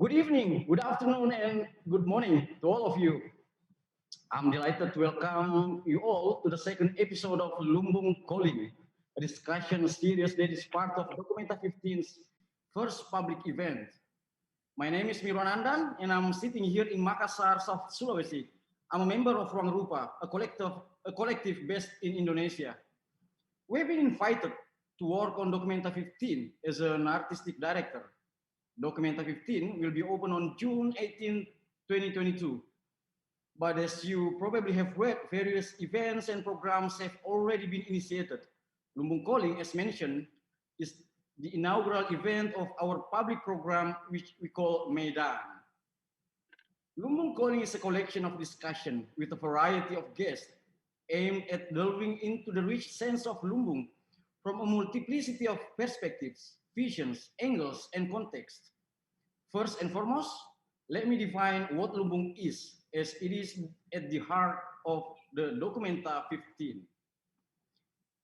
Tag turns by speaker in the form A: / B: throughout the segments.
A: Good evening, good afternoon, and good morning to all of you. I'm delighted to welcome you all to the second episode of Lumbung Calling, a discussion series that is part of Documenta 15's first public event. My name is Mirwan Andan, and I'm sitting here in Makassar, South Sulawesi. I'm a member of Ruang Rupa, a collective based in Indonesia. We've been invited to work on Documenta 15 as an artistic director. Documenta 15 will be open on June 18, 2022. But as you probably have read, various events and programs have already been initiated. Lumbung Calling, as mentioned, is the inaugural event of our public program, which we call Medan. Lumbung Calling is a collection of discussion with a variety of guests aimed at delving into the rich sense of Lumbung from a multiplicity of perspectives, visions, angles, and contexts. First and foremost, let me define what Lumbung is, as it is at the heart of the Documenta 15.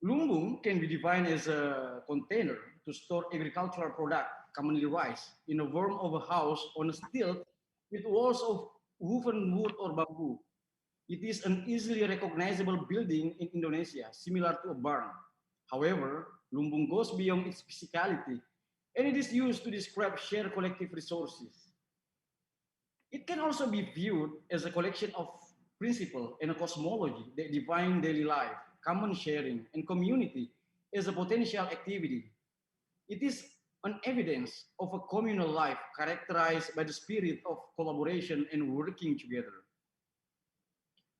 A: Lumbung can be defined as a container to store agricultural product, commonly rice, in the warmth of a house on a stilt with walls of woven wood or bamboo. It is an easily recognizable building in Indonesia, similar to a barn. However, Lumbung goes beyond its physicality, and it is used to describe shared collective resources. It can also be viewed as a collection of principles and a cosmology that define daily life, common sharing, and community as a potential activity. It is an evidence of a communal life characterized by the spirit of collaboration and working together.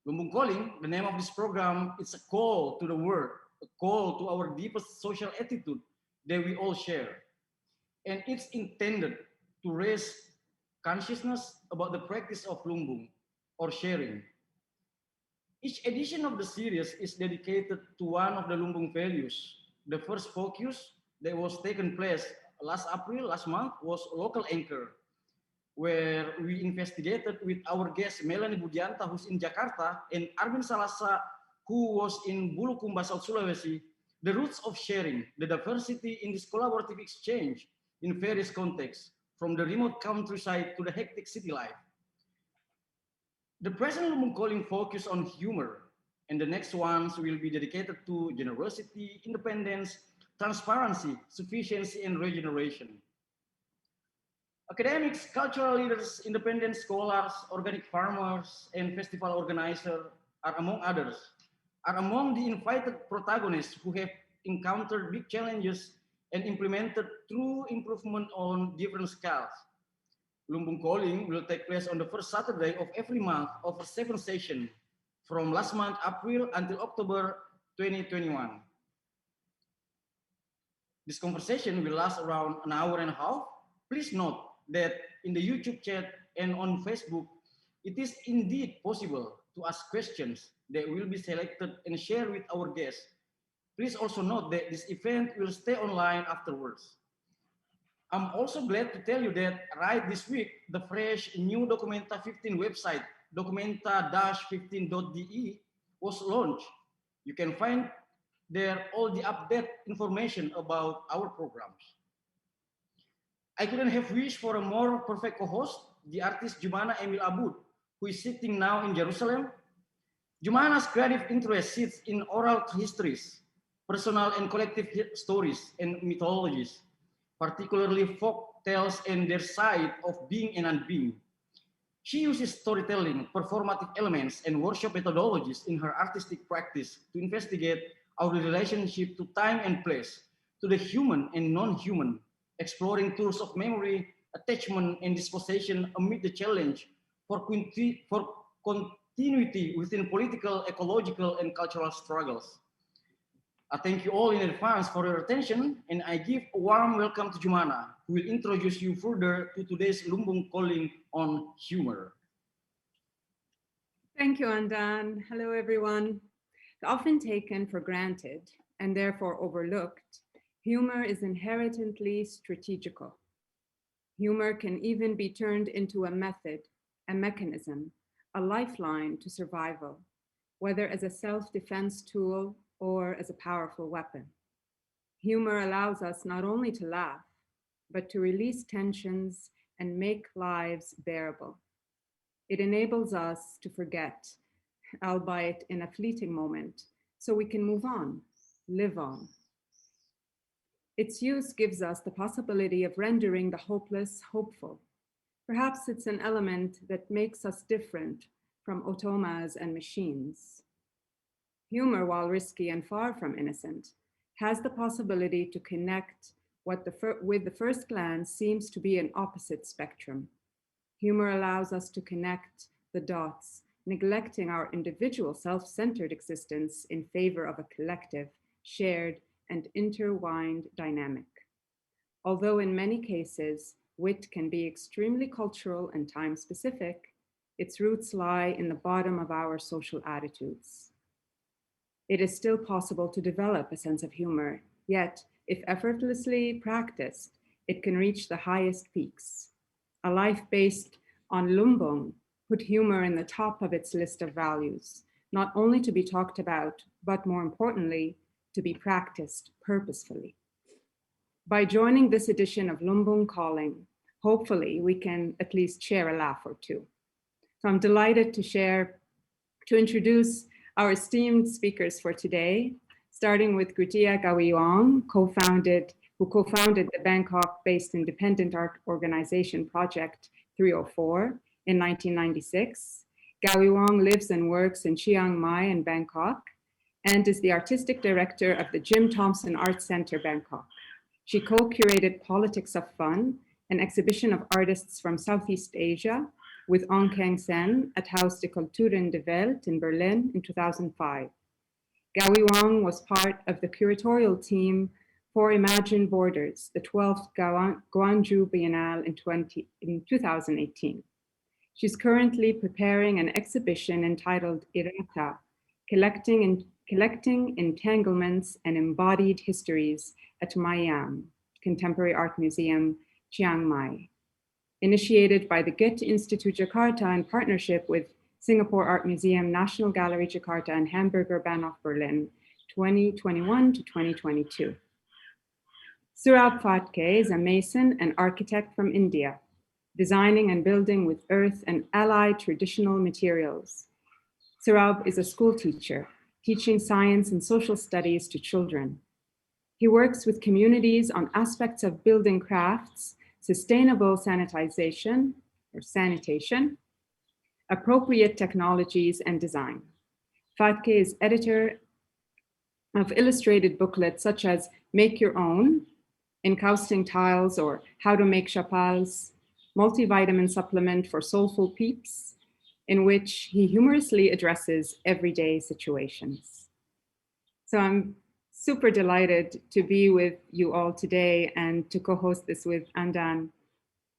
A: Lumbung Calling, the name of this program, is a call to the world, a call to our deepest social attitude that we all share. And it's intended to raise consciousness about the practice of lumbung or sharing. Each edition of the series is dedicated to one of the lumbung values. The first focus that was taken place last April, last month, was local anchor, where we investigated with our guest Melanie Budianta, who's in Jakarta, and Arvin Salasa, who was in Bulukumba, South Sulawesi, the roots of sharing, the diversity in this collaborative exchange in various contexts, from the remote countryside to the hectic city life. The present Lumbung Calling focus on humor, and the next ones will be dedicated to generosity, independence, transparency, sufficiency, and regeneration. Academics, cultural leaders, independent scholars, organic farmers, and festival organizers are among others, are among the invited protagonists who have encountered big challenges and implemented true improvement on different scales. Lumbung Calling will take place on the first Saturday of every month over 7 sessions from last month, April, until October 2021. This conversation will last around an hour and a half. Please note that in the YouTube chat and on Facebook, it is indeed possible to ask questions that will be selected and shared with our guests. Please also note that this event will stay online afterwards. I'm also glad to tell you that right this week, the fresh new Documenta 15 website, documenta-15.de, was launched. You can find there all the update information about our programs. I couldn't have wished for a more perfect co-host, the artist Jumana Emil Abud, who is sitting now in Jerusalem. Jumana's creative interest sits in oral histories, personal and collective stories and mythologies, particularly folk tales and their side of being and unbeing. She uses storytelling, performative elements, and workshop methodologies in her artistic practice to investigate our relationship to time and place, to the human and non-human, exploring tools of memory, attachment, and disposition amid the challenge for continuity within political, ecological, and cultural struggles. I thank you all in advance for your attention, and I give a warm welcome to Jumana, who will introduce you further to today's Lumbung Calling on humor.
B: Thank you, Andan. Hello, everyone. Often taken for granted and therefore overlooked, humor is inherently strategical. Humor can even be turned into a method, a mechanism, a lifeline to survival, whether as a self-defense tool or as a powerful weapon. Humor allows us not only to laugh, but to release tensions and make lives bearable. It enables us to forget, albeit in a fleeting moment, so we can move on, live on. Its use gives us the possibility of rendering the hopeless hopeful. Perhaps it's an element that makes us different from automas and machines. Humor, while risky and far from innocent, has the possibility to connect with the first glance seems to be an opposite spectrum. Humor allows us to connect the dots, neglecting our individual self-centered existence in favor of a collective, shared, and intertwined dynamic. Although in many cases, wit can be extremely cultural and time-specific, its roots lie in the bottom of our social attitudes. It is still possible to develop a sense of humor, yet, if effortlessly practiced, it can reach the highest peaks. A life based on Lumbung put humor in the top of its list of values, not only to be talked about, but more importantly, to be practiced purposefully. By joining this edition of Lumbung Calling, hopefully we can at least share a laugh or two. So I'm delighted to introduce our esteemed speakers for today, starting with Gritia Gawiwong, who co-founded the Bangkok-based independent art organization Project 304 in 1996. Gawiwong lives and works in Chiang Mai and Bangkok, and is the artistic director of the Jim Thompson Art Center, Bangkok. She co-curated Politics of Fun, an exhibition of artists from Southeast Asia, with Ong Keng Sen at Haus der Kulturen der Welt in Berlin in 2005. Gawiwong was part of the curatorial team for Imagine Borders, the 12th Gwangju Biennale in 2018. She's currently preparing an exhibition entitled Irata, Collecting Entanglements and Embodied Histories at Mayam, Contemporary Art Museum, Chiang Mai. Initiated by the Goethe Institute Jakarta in partnership with Singapore Art Museum, National Gallery Jakarta, and Hamburger Bahnhof Berlin, 2021 to 2022. Saurabh Phadke is a mason and architect from India, designing and building with earth and allied traditional materials. Saurabh is a school teacher, teaching science and social studies to children. He works with communities on aspects of building crafts, sustainable sanitation, appropriate technologies, and design. Phadke is editor of illustrated booklets such as Make Your Own, Encausting Tiles, or How to Make Chapals, multivitamin supplement for soulful peeps, in which he humorously addresses everyday situations. So I'm super delighted to be with you all today and to co-host this with Andan.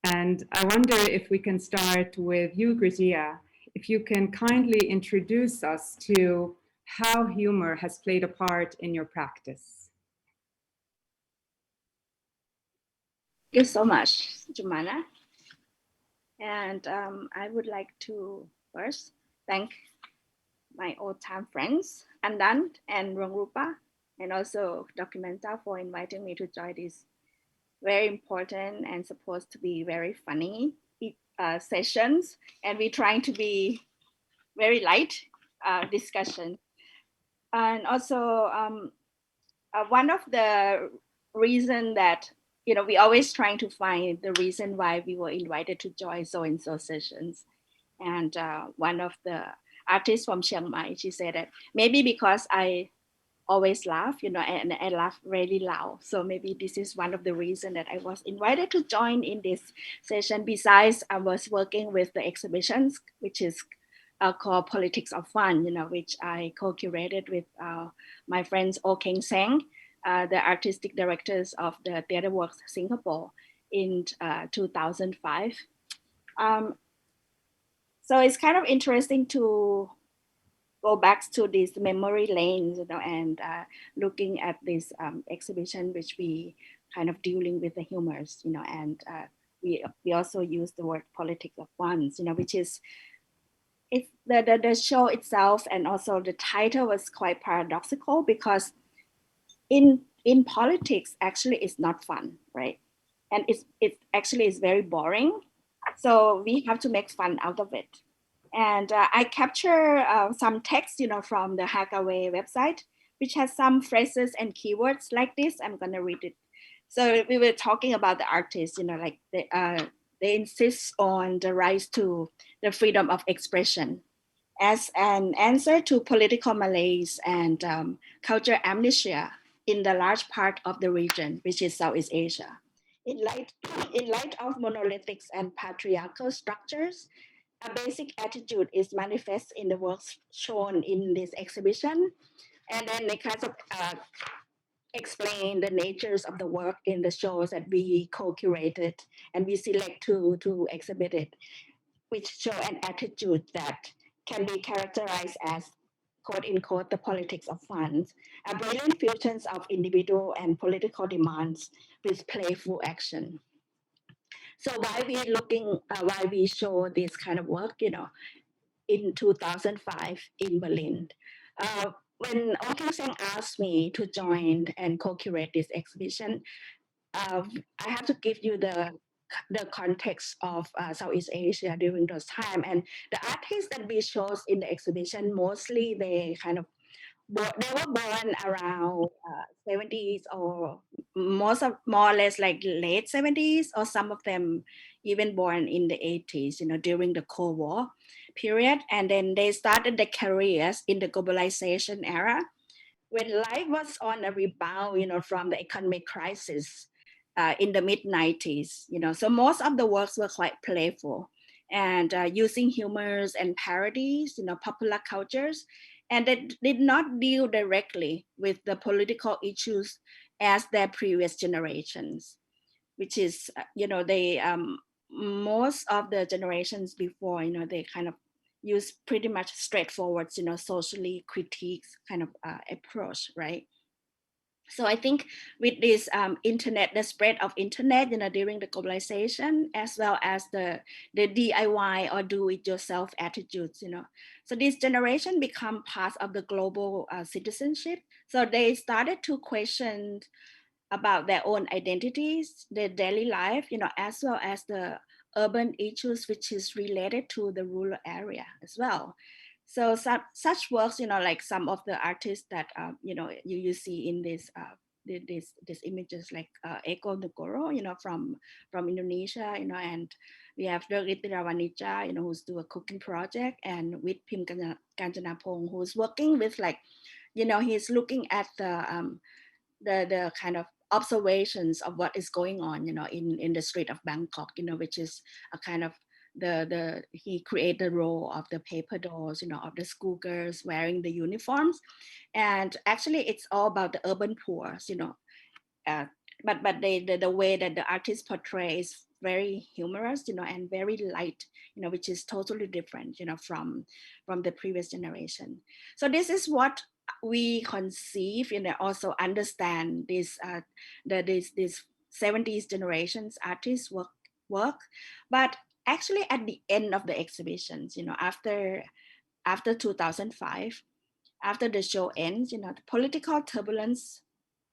B: And I wonder if we can start with you, Gritia, if you can kindly introduce us to how humor has played a part in your practice.
C: Thank you so much, Jumana. And I would like to first thank my old-time friends, Andan and Rangrupa, and also Documenta for inviting me to join this very important and supposed to be very funny sessions. And we're trying to be very light discussion. And also one of the reason that, we always trying to find the reason why we were invited to join so-and-so sessions. And one of the artists from Chiang Mai, she said that maybe because I always laugh, and I laugh really loud. So maybe this is one of the reasons that I was invited to join in this session. Besides, I was working with the exhibitions, which is called Politics of Fun, which I co-curated with my friends Oh Keng Seng, the artistic directors of the Theatre Works Singapore in 2005. So it's kind of interesting to go back to these memory lanes, and looking at this exhibition, which we kind of dealing with the humors, and we also use the word politics of fun, which is, it's the show itself, and also the title was quite paradoxical, because in politics actually it's not fun, right? And it actually is very boring, So we have to make fun out of it. And I capture some text, from the Hackaway website, which has some phrases and keywords like this. I'm gonna read it. So we were talking about the artists, like they insist on the right to the freedom of expression as an answer to political malaise and culture amnesia in the large part of the region, which is Southeast Asia. In light, in light of monolithic and patriarchal structures, a basic attitude is manifest in the works shown in this exhibition. And then they kind of explain the natures of the work in the shows that we co-curated and we select to exhibit it, which show an attitude that can be characterized as quote unquote the politics of funds, a brilliant fusions of individual and political demands with playful action. So why we show this kind of work, in 2005 in Berlin. When Ong Keng Seng asked me to join and co-curate this exhibition, I have to give you the context of Southeast Asia during those time. And the artists that we chose in the exhibition, mostly they kind of they were born around 70s or more or less like late 70s, or some of them even born in the 80s, during the Cold War period. And then they started their careers in the globalization era when life was on a rebound, from the economic crisis in the mid 90s, So most of the works were quite playful and using humors and parodies, popular cultures, and they did not deal directly with the political issues as their previous generations, which is, they most of the generations before, they kind of use pretty much straightforward, socially critiques kind of approach, right? So I think with this internet, the spread of internet, during the globalization, as well as the DIY or do-it-yourself attitudes, so this generation become part of the global citizenship. So they started to question about their own identities, their daily life, as well as the urban issues, which is related to the rural area as well. So such works, like some of the artists that, you see in these images like Eko Nugoro, from Indonesia, and we have Riti Rawanija, who's do a cooking project, and with Pim Kanjanapong, who's working with like, he's looking at the kind of observations of what is going on, in the street of Bangkok, which is a kind of he created the role of the paper dolls, of the schoolgirls wearing the uniforms, and actually it's all about the urban poor, uh, but the way that the artist portrays very humorous, and very light, which is totally different, from the previous generation. So this is what we conceive, also understand this this 70s generations artists work. But actually at the end of the exhibitions, after 2005, after the show ends, the political turbulence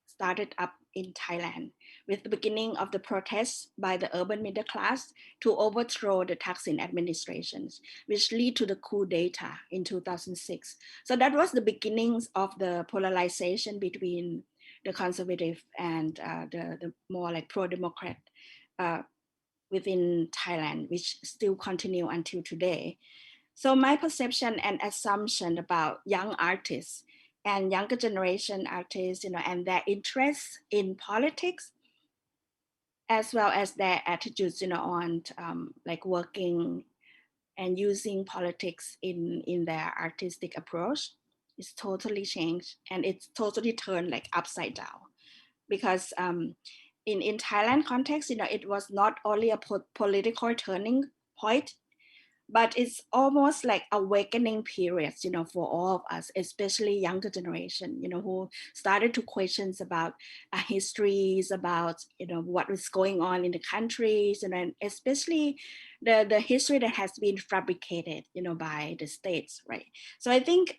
C: started up in Thailand with the beginning of the protests by the urban middle class to overthrow the Thaksin administrations, which lead to the coup d'etat in 2006. So that was the beginnings of the polarization between the conservative and the more like pro-democrat uh, within Thailand, which still continue until today. So my perception and assumption about young artists and younger generation artists, and their interests in politics, as well as their attitudes, on like working and using politics in their artistic approach, is totally changed, and it's totally turned like upside down. Because in Thailand context, it was not only a political turning point, but it's almost like awakening periods, for all of us, especially younger generation, who started to questions about histories, about, what was going on in the countries, and especially the history that has been fabricated, by the states, right? So I think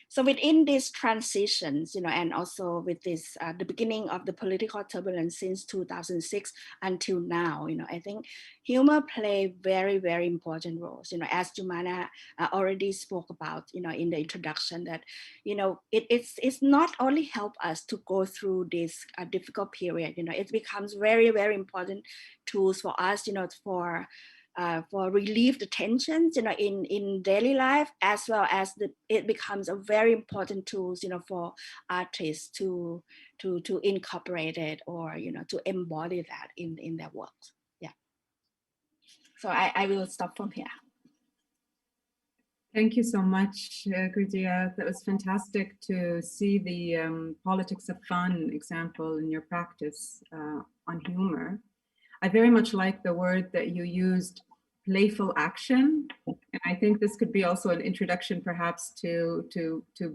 C: So within these transitions, and also with this, the beginning of the political turbulence since 2006 until now, I think humor play very, very important roles, as Jumana already spoke about, in the introduction, that, it's not only help us to go through this difficult period, it becomes very, very important tools for us, for relieve the tensions, in daily life, as well as it becomes a very important tools, for artists to incorporate it, or to embody that in their work. Yeah. So I will stop from here.
B: Thank you so much, Gurjia. That was fantastic to see the politics of fun example in your practice on humor. I very much like the word that you used, playful action. And I think this could be also an introduction perhaps to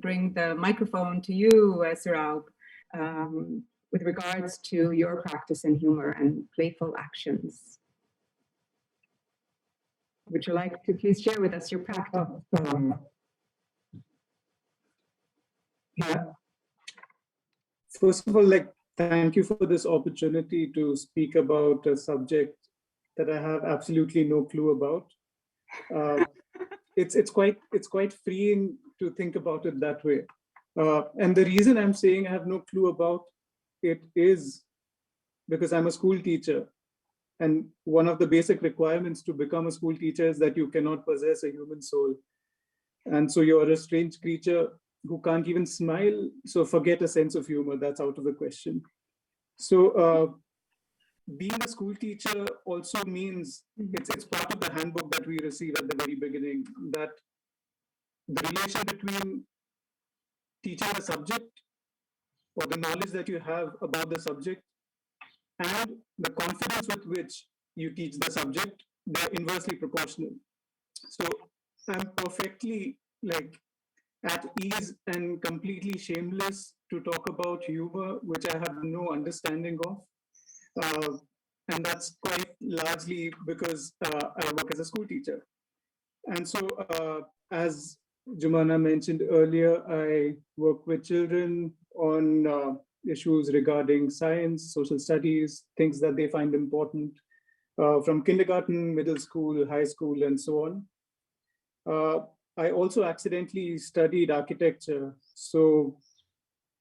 B: bring the microphone to you, Siraug, with regards to your practice in humor and playful actions. Would you like to please share with us your practice?
D: Yeah. First of all, thank you for this opportunity to speak about a subject that I have absolutely no clue about. It's quite freeing to think about it that way. And the reason I'm saying I have no clue about it is because I'm a school teacher. And one of the basic requirements to become a school teacher is that you cannot possess a human soul. And so you're a strange creature who can't even smile. So forget a sense of humor, that's out of the question. So being a school teacher also means it's part of the handbook that we receive at the very beginning, that the relation between teaching a subject or the knowledge that you have about the subject and the confidence with which you teach the subject, they're inversely proportional. So I'm perfectly at ease and completely shameless to talk about humor, which I have no understanding of. And that's quite largely because I work as a school teacher. And so as Jumana mentioned earlier, I work with children on issues regarding science, social studies, things that they find important from kindergarten, middle school, high school, and so on. I also accidentally studied architecture. So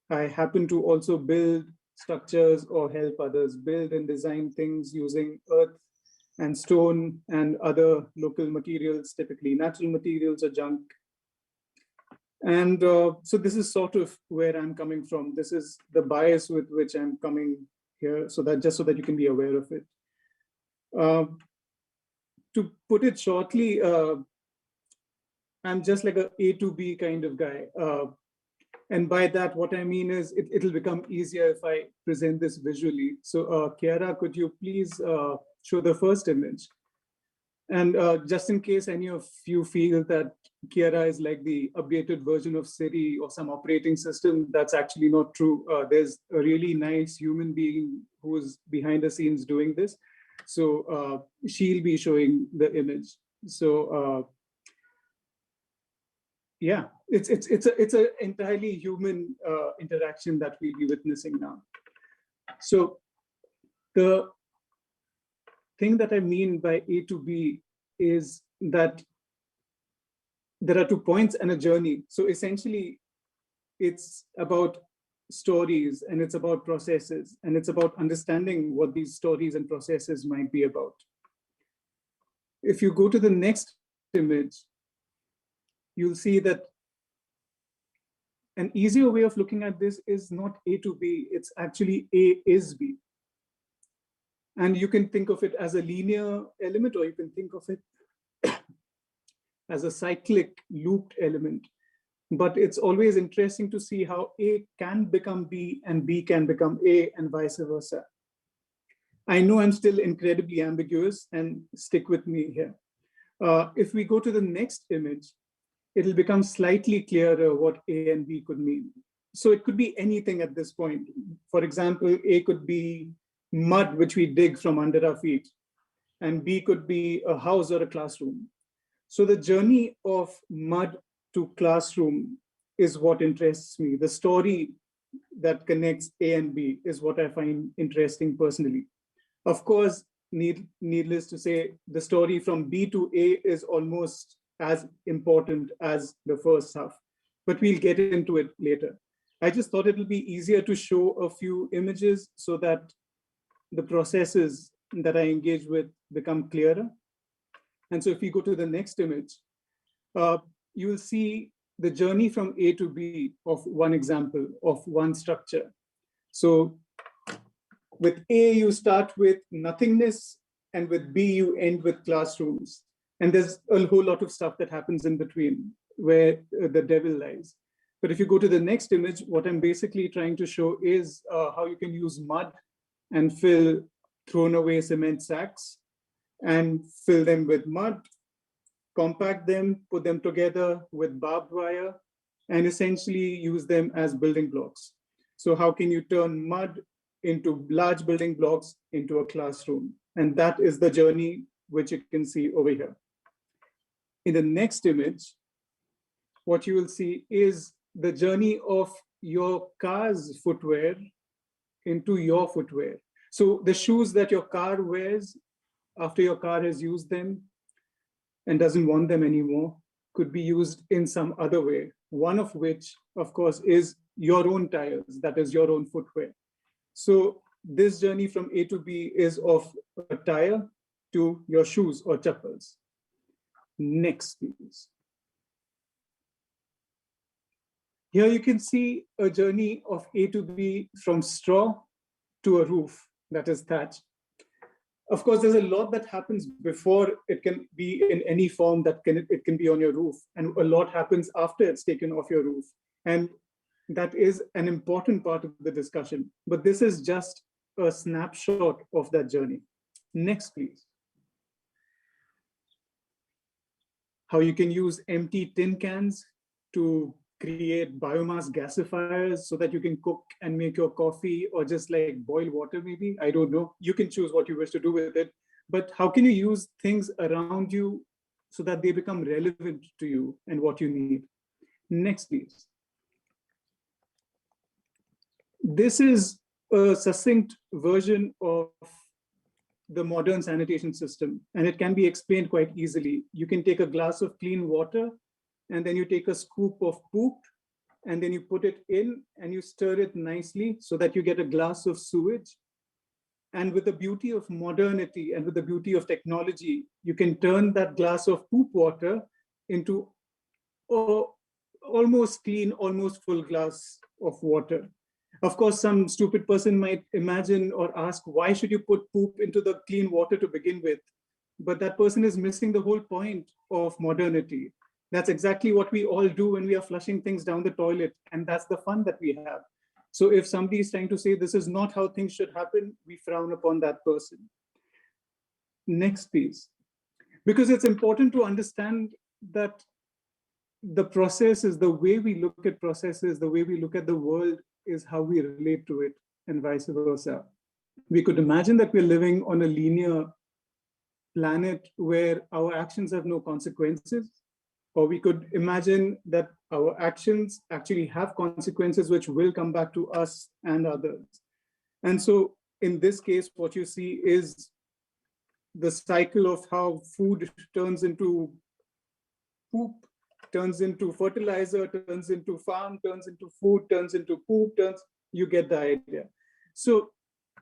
D: I happen to also build structures or help others build and design things using earth and stone and other local materials, typically natural materials or junk. And so this is sort of where I'm coming from. This is the bias with which I'm coming here, so that you can be aware of it. To put it shortly, I'm just like A to B kind of guy. And by that, what I mean is it'll become easier if I present this visually. So Chiara, could you please show the first image? And just in case any of you feel that Chiara is like the updated version of Siri or some operating system, that's actually not true. There's a really nice human being who's behind the scenes doing this. So she'll be showing the image. So yeah, it's an entirely human interaction that we'll be witnessing now. So the thing that I mean by A to B is that there are 2 points and a journey. So essentially, it's about stories and it's about processes and it's about understanding what these stories and processes might be about. If you go to the next image, you'll see that an easier way of looking at this is not A to B, it's actually A is B. And you can think of it as a linear element, or you can think of it as a cyclic looped element. But it's always interesting to see how A can become B and B can become A and vice versa. I know I'm still incredibly ambiguous, and stick with me here. If we go to the next image, it'll become slightly clearer what A and B could mean. So it could be anything at this point. For example, A could be mud, which we dig from under our feet, and B could be a house or a classroom. So the journey of mud to classroom is what interests me. The story that connects A and B is what I find interesting personally. Of course, needless to say, the story from B to A is almost as important as the first half, but we'll get into it later. I just thought it'll be easier to show a few images so that the processes that I engage with become clearer. And so if we go to the next image, you will see the journey from A to B of one example, of one structure. So with A, you start with nothingness, and with B, you end with classrooms. And there's a whole lot of stuff that happens in between where the devil lies. But if you go to the next image, what I'm basically trying to show is how you can use mud and fill thrown away cement sacks and fill them with mud, compact them, put them together with barbed wire, and essentially use them as building blocks. So how can you turn mud into large building blocks into a classroom? And that is the journey which you can see over here. In the next image, what you will see is the journey of your car's footwear into your footwear. So the shoes that your car wears after your car has used them and doesn't want them anymore could be used in some other way. One of which, of course, is your own tires, that is your own footwear. So this journey from A to B is of a tire to your shoes or chappals. Next, please. Here you can see a journey of A to B from straw to a roof that is thatch. Of course, there's a lot that happens before it can be in any form that it can be on your roof, and a lot happens after it's taken off your roof. And that is an important part of the discussion, but this is just a snapshot of that journey. Next, please. How you can use empty tin cans to create biomass gasifiers so that you can cook and make your coffee, or just like boil water maybe, I don't know. You can choose what you wish to do with it, but how can you use things around you so that they become relevant to you and what you need? Next, please. This is a succinct version of the modern sanitation system, and it can be explained quite easily. You can take a glass of clean water, and then you take a scoop of poop, and then you put it in and you stir it nicely so that you get a glass of sewage. And with the beauty of modernity and with the beauty of technology, you can turn that glass of poop water into almost clean, almost full glass of water. Of course, some stupid person might imagine or ask, why should you put poop into the clean water to begin with? But that person is missing the whole point of modernity. That's exactly what we all do when we are flushing things down the toilet, and that's the fun that we have. So if somebody is trying to say this is not how things should happen, we frown upon that person. Next, please. Because it's important to understand that the processes, the way we look at processes, the way we look at the world is how we relate to it, and vice versa. We could imagine that we're living on a linear planet where our actions have no consequences, or we could imagine that our actions actually have consequences which will come back to us and others. And so in this case, what you see is the cycle of how food turns into poop, turns into fertilizer, turns into farm, turns into food, turns into poop, you get the idea. So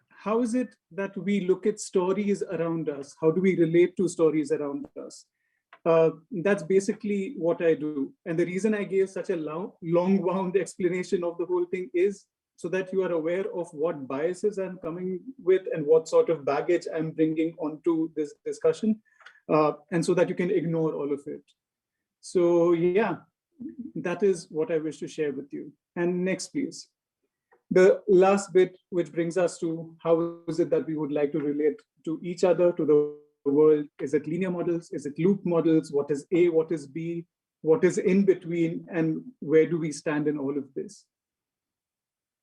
D: how is it that we look at stories around us? How do we relate to stories around us? That's basically what I do. And the reason I gave such a long wound explanation of the whole thing is so that you are aware of what biases I'm coming with and what sort of baggage I'm bringing onto this discussion, and so that you can ignore all of it. So yeah, that is what I wish to share with you. And next, please. The last bit, which brings us to how is it that we would like to relate to each other, to the world. Is it linear models? Is it loop models? What is A? What is B? What is in between? And where do we stand in all of this?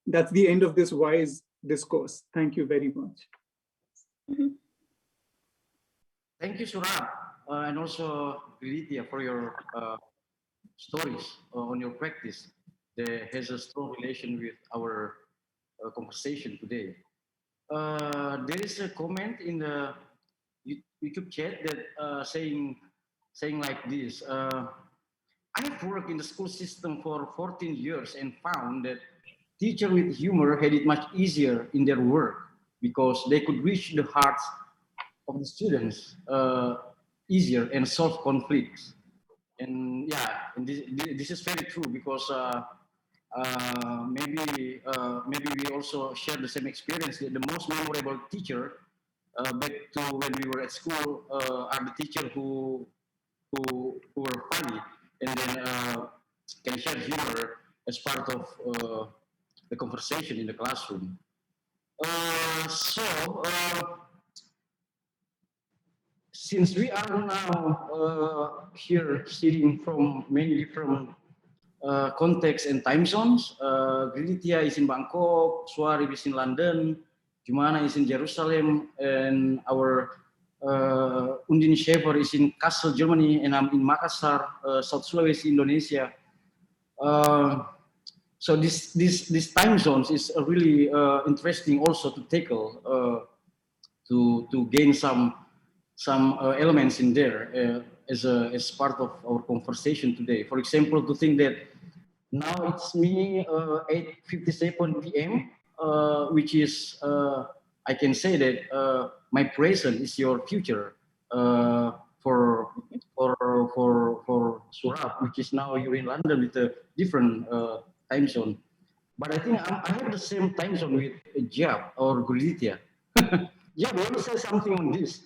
D: That's the end of this wise discourse. Thank you very much.
A: Thank you, Surab, and also Vidya for your stories on your practice. that has a strong relation with our conversation today. There is a comment in the YouTube chat that saying like this. I've worked in the school system for 14 years and found that teachers with humor had it much easier in their work because they could reach the hearts of the students easier and solve conflicts. And yeah, and this is very true because maybe we also share the same experience. The most memorable teacher back to when we were at school are the teacher who were funny and then can share humor as part of the conversation in the classroom. So since we are now here sitting from many different contexts and time zones, Griditia is in Bangkok, Suari is in London, Jumana is in Jerusalem, and our Undin Shaver is in Kassel, Germany, and I'm in Makassar, South Sulawesi, Indonesia. So this time zones is really interesting also to tackle to gain some elements in there as part of our conversation today. For example, to think that now it's me 8:57 p.m., which is I can say that my present is your future for Surab, which is now you're in London with a different time zone. But I think I have the same time zone with Jab or Gulitya. Jab, you want to say something on this?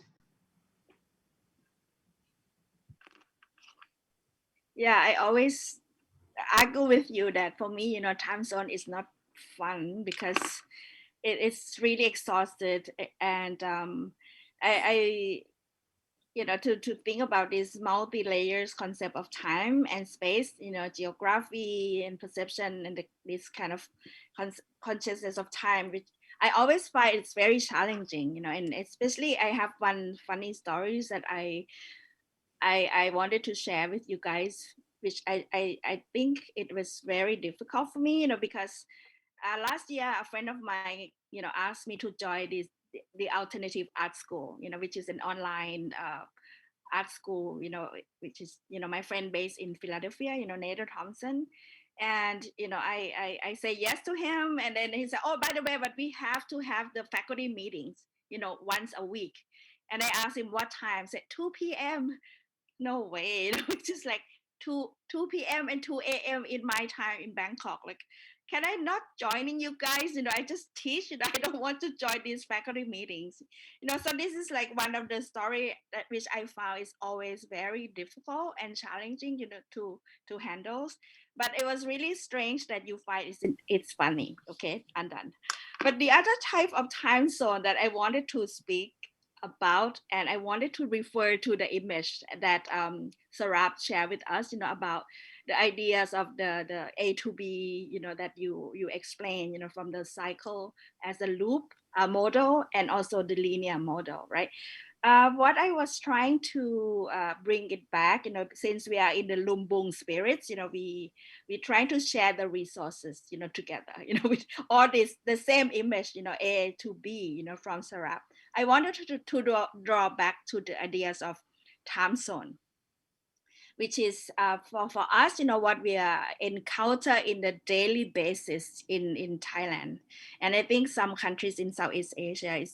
C: Yeah, I always argue with you that for me, time zone is not fun because it's really exhausted, and I to think about this multi-layers concept of time and space, geography and perception and this kind of consciousness of time, which I always find it's very challenging, and especially I have one funny stories that I wanted to share with you guys, which I think it was very difficult for me, because last year a friend of mine, asked me to join the alternative art school, which is an online art school, which is, my friend based in Philadelphia, Nader Thompson. And, I say yes to him. And then he said, oh, by the way, but we have to have the faculty meetings, once a week. And I asked him what time. I said 2 p.m. No way. It's just like 2 p.m. and 2 a.m. in my time in Bangkok. Like, can I not joining you guys? I just teach, I don't want to join these faculty meetings. So this is like one of the story that which I found is always very difficult and challenging, to handle. But it was really strange that you find it's funny. Okay, I'm done. But the other type of time zone that I wanted to speak about, and I wanted to refer to the image that Sarab shared with us, about the ideas of the A to B, that you explain, from the cycle as a loop model and also the linear model, right? What I was trying to bring it back, since we are in the Lumbung spirits, we trying to share the resources, together, with all this, the same image, A to B, from Sarab. I wanted to draw back to the ideas of time zone, which is for us, what we encounter in the daily basis in Thailand. And I think some countries in Southeast Asia,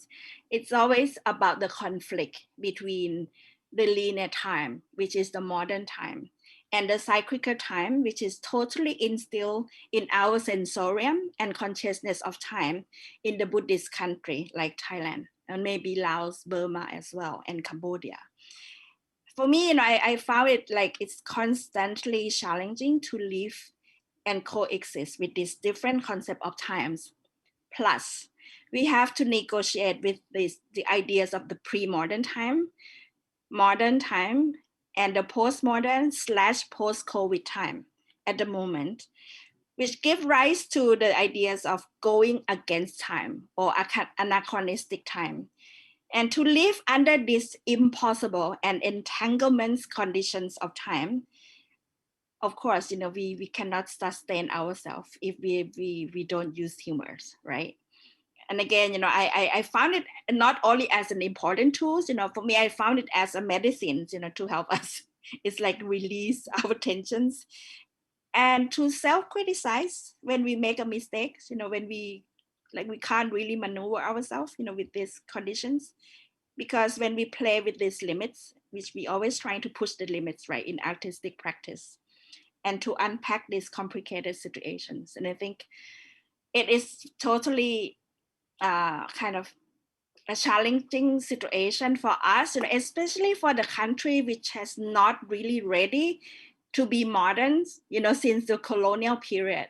C: it's always about the conflict between the linear time, which is the modern time, and the cyclical time, which is totally instilled in our sensorium and consciousness of time in the Buddhist country like Thailand, and maybe Laos, Burma as well, and Cambodia. For me, I found it like it's constantly challenging to live and coexist with this different concept of times. Plus, we have to negotiate with the ideas of the pre-modern time, modern time, and the postmodern / post-COVID time at the moment, which give rise to the ideas of going against time or anachronistic time. And to live under these impossible and entanglements conditions of time, of course, we cannot sustain ourselves if we don't use humors, right? And again, I found it not only as an important tool, for me, I found it as a medicine, to help us. It's like release our tensions and to self-criticize when we make a mistake, when we can't really maneuver ourselves, with these conditions. Because when we play with these limits, which we always trying to push the limits, right, in artistic practice, and to unpack these complicated situations. And I think it is totally kind of a challenging situation for us, especially for the country which has not really ready to be modern, since the colonial period.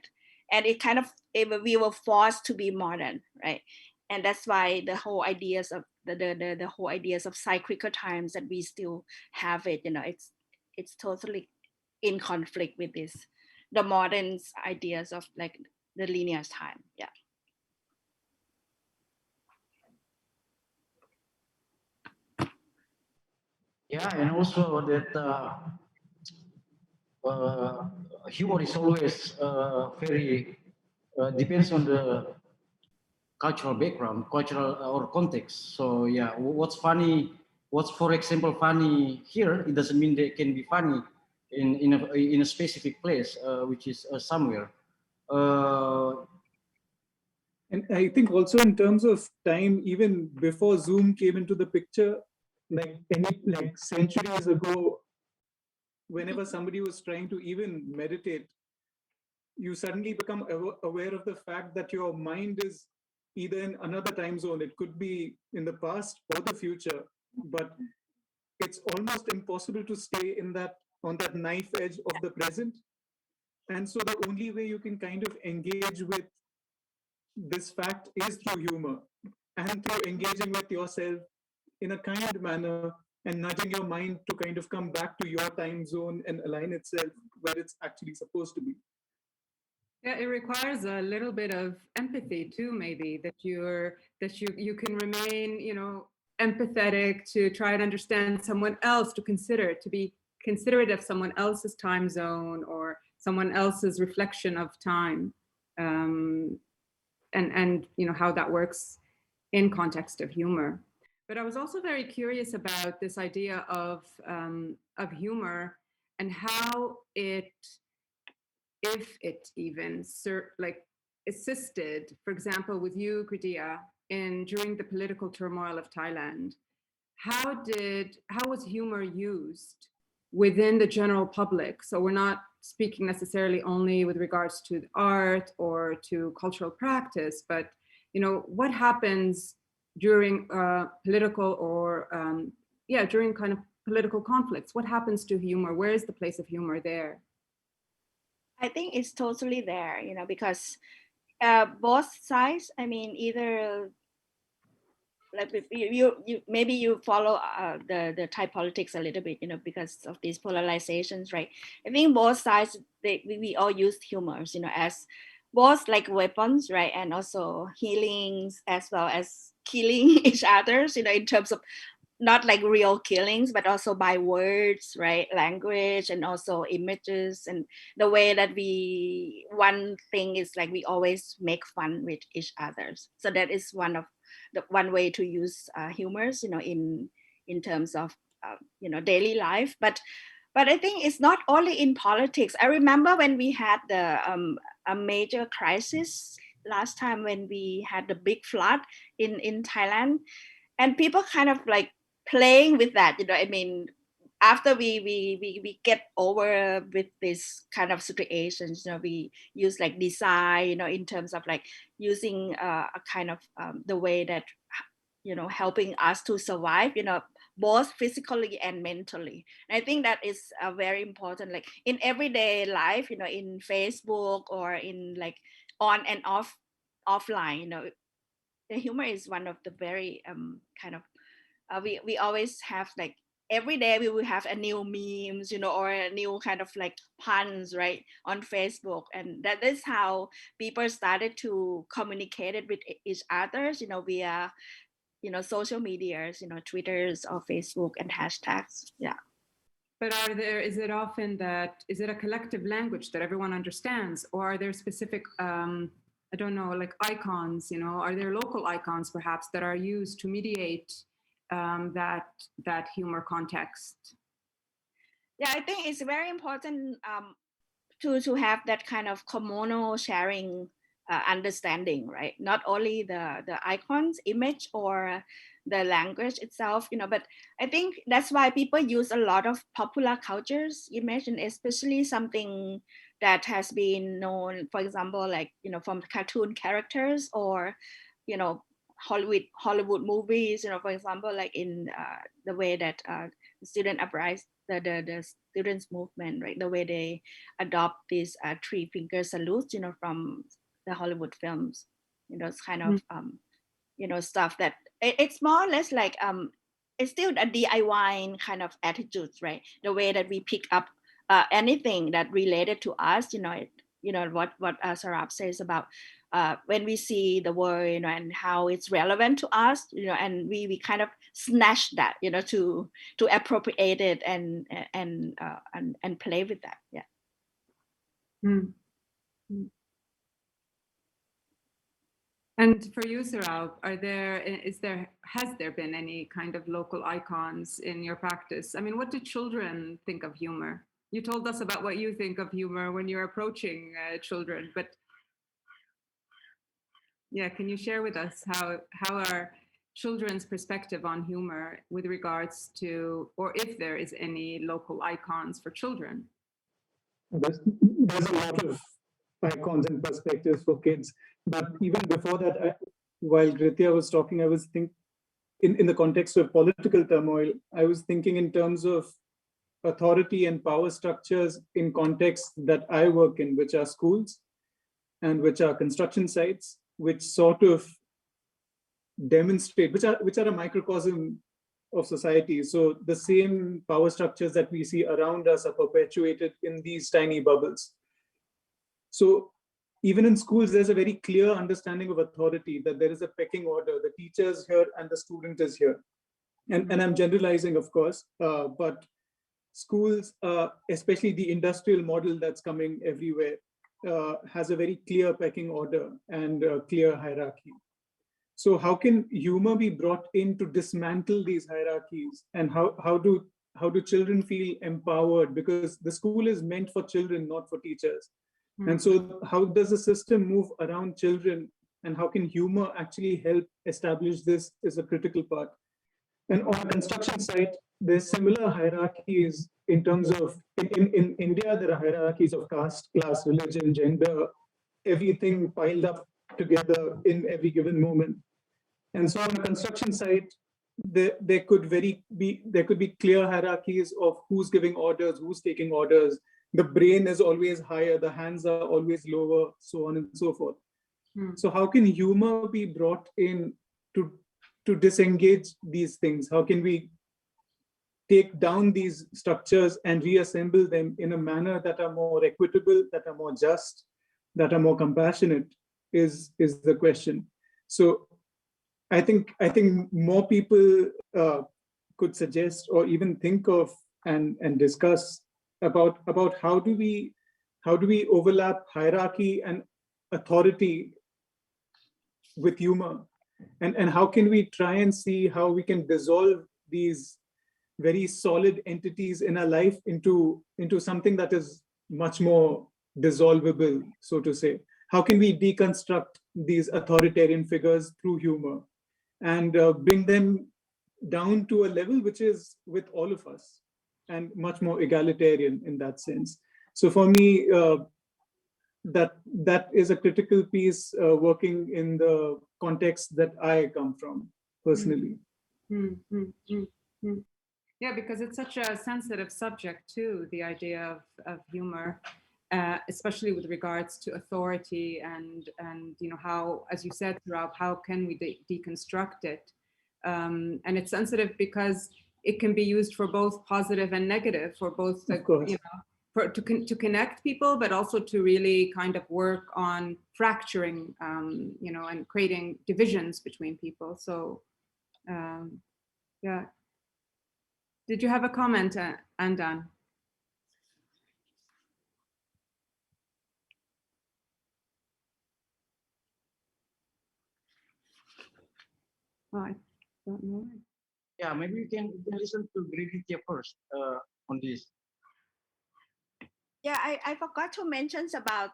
C: And it kind of, we were forced to be modern, right? And that's why the whole ideas of the whole ideas of cyclical times that we still have it, it's totally in conflict with this, the modern ideas of like the linear time. Yeah.
A: Yeah, and also that uh, humor is always very depends on the cultural background, cultural or context. So yeah, what's funny, what's for example funny here, it doesn't mean they can be funny in a specific place, which is somewhere. Uh,
D: And I think also in terms of time, even before Zoom came into the picture, like centuries ago, whenever somebody was trying to even meditate, you suddenly become aware of the fact that your mind is either in another time zone. It could be in the past or the future, but it's almost impossible to stay in that on that knife edge of the present. And so the only way you can kind of engage with this fact is through humor and through engaging with yourself in a kind manner and nudging your mind to kind of come back to your time zone and align itself where it's actually supposed to be.
B: Yeah, it requires a little bit of empathy too, maybe that you can remain, empathetic, to try and understand someone else, to consider, to be considerate of someone else's time zone or someone else's reflection of time, and how that works in context of humor. But I was also very curious about this idea of humor and how it, if it even assisted, for example, with you, Kritia, in during the political turmoil of Thailand. How was humor used within the general public? So we're not speaking necessarily only with regards to art or to cultural practice, but what happens during political or during kind of political conflicts? What happens to humor? Where is the place of humor there?
C: I think it's totally there, because both sides, I mean, either like you maybe you follow the Thai politics a little bit, because of these polarizations, right? I think both sides, we all use humors, as both like weapons, right? And also healings as well as killing each others, in terms of not like real killings, but also by words, right? Language and also images, and the way that one thing is like we always make fun with each others. So that is one way to use humors, in terms of daily life. But I think it's not only in politics. I remember when we had a major crisis last time, when we had the big flood in Thailand, and people kind of like playing with that, I mean, after we get over with this kind of situations, we use like design, in terms of like using a kind of the way that helping us to survive, both physically and mentally. And I think that is very important, like in everyday life, in Facebook or in like on and offline, the humor is one of the very kind of we always have like every day we will have a new memes, or a new kind of like puns, right, on Facebook. And that is how people started to communicate it with each others, via social medias, Twitters or Facebook and hashtags. Yeah.
B: But is it often that, is it a collective language that everyone understands, or are there specific, I don't know, like icons, you know, are there local icons perhaps that are used to mediate that humor context?
C: Yeah, I think it's very important to have that kind of communal sharing understanding, right? Not only the icons, image, or the language itself, you know, but I think that's why people use a lot of popular cultures image, and especially something that has been known, for example, like, you know, from cartoon characters, or, you know, Hollywood movies, you know, for example, like in the way that student uprising, the students movement, right? The way they adopt these three finger salutes, you know, from the Hollywood films, you know, it's kind of you know, stuff that it's more or less like it's still a DIY kind of attitudes, right? The way that we pick up anything that related to us, you know what Saurabh says about when we see the word, you know, and how it's relevant to us, you know, and we kind of snatch that, you know, to appropriate it and play with that. Yeah.
B: And for you, Saurabh, has there been any kind of local icons in your practice? I mean, what do children think of humor? You told us about what you think of humor when you're approaching children, but yeah, can you share with us how are children's perspective on humor with regards to, or if there is any local icons for children?
D: There's a lot of icons and perspectives for kids. But even before that, while Ritya was talking, I was thinking in the context of political turmoil, I was thinking in terms of authority and power structures in contexts that I work in, which are schools and which are construction sites, which sort of demonstrate, which are a microcosm of society. So the same power structures that we see around us are perpetuated in these tiny bubbles. So even in schools, there's a very clear understanding of authority, that there is a pecking order. The teacher is here and the student is here. And I'm generalizing, of course, but schools, especially the industrial model that's coming everywhere, has a very clear pecking order and a clear hierarchy. So how can humor be brought in to dismantle these hierarchies? And how do children feel empowered? Because the school is meant for children, not for teachers. And so how does the system move around children, and how can humor actually help establish this is a critical part. And on a construction site, there's similar hierarchies in terms of, in India, there are hierarchies of caste, class, religion, gender, everything piled up together in every given moment. And so on a construction site, there could be clear hierarchies of who's giving orders, who's taking orders. The brain is always higher, the hands are always lower, so on and so forth. So how can humor be brought in to disengage these things? How can we take down these structures and reassemble them in a manner that are more equitable, that are more just, that are more compassionate, is the question. So I think more people could suggest or even think of and discuss about how do we overlap hierarchy and authority with humor, and how can we try and see how we can dissolve these very solid entities in our life into something that is much more dissolvable, so to say. How can we deconstruct these authoritarian figures through humor and bring them down to a level which is with all of us and much more egalitarian in that sense? So for me, that is a critical piece working in the context that I come from personally.
B: Yeah, because it's such a sensitive subject too, the idea of humor, especially with regards to authority and you know, how, as you said, Saurabh, how can we deconstruct it? And it's sensitive because it can be used for both positive and negative, for both the, you know, to connect people, but also to really kind of work on fracturing, you know, and creating divisions between people. So, yeah. Did you have a comment, Andan? Oh, I don't know.
A: Yeah, maybe you can listen to Grivitia first on this.
C: Yeah, I forgot to mention about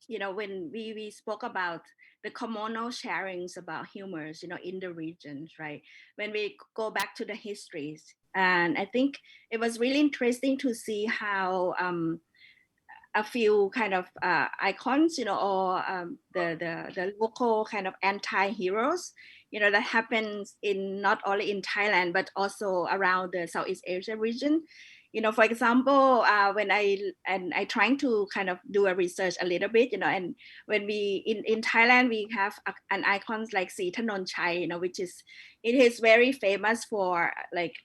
C: when we spoke about the communal sharings about humors in the regions, right? When we go back to the histories, and I think it was really interesting to see how a few kind of icons, or the local kind of anti-heroes, that happens in not only in Thailand but also around the Southeast Asia region. For example, when I trying to kind of do a research a little bit, and when we in Thailand we have an icons like Si Thanon Chai, which is it is very famous for like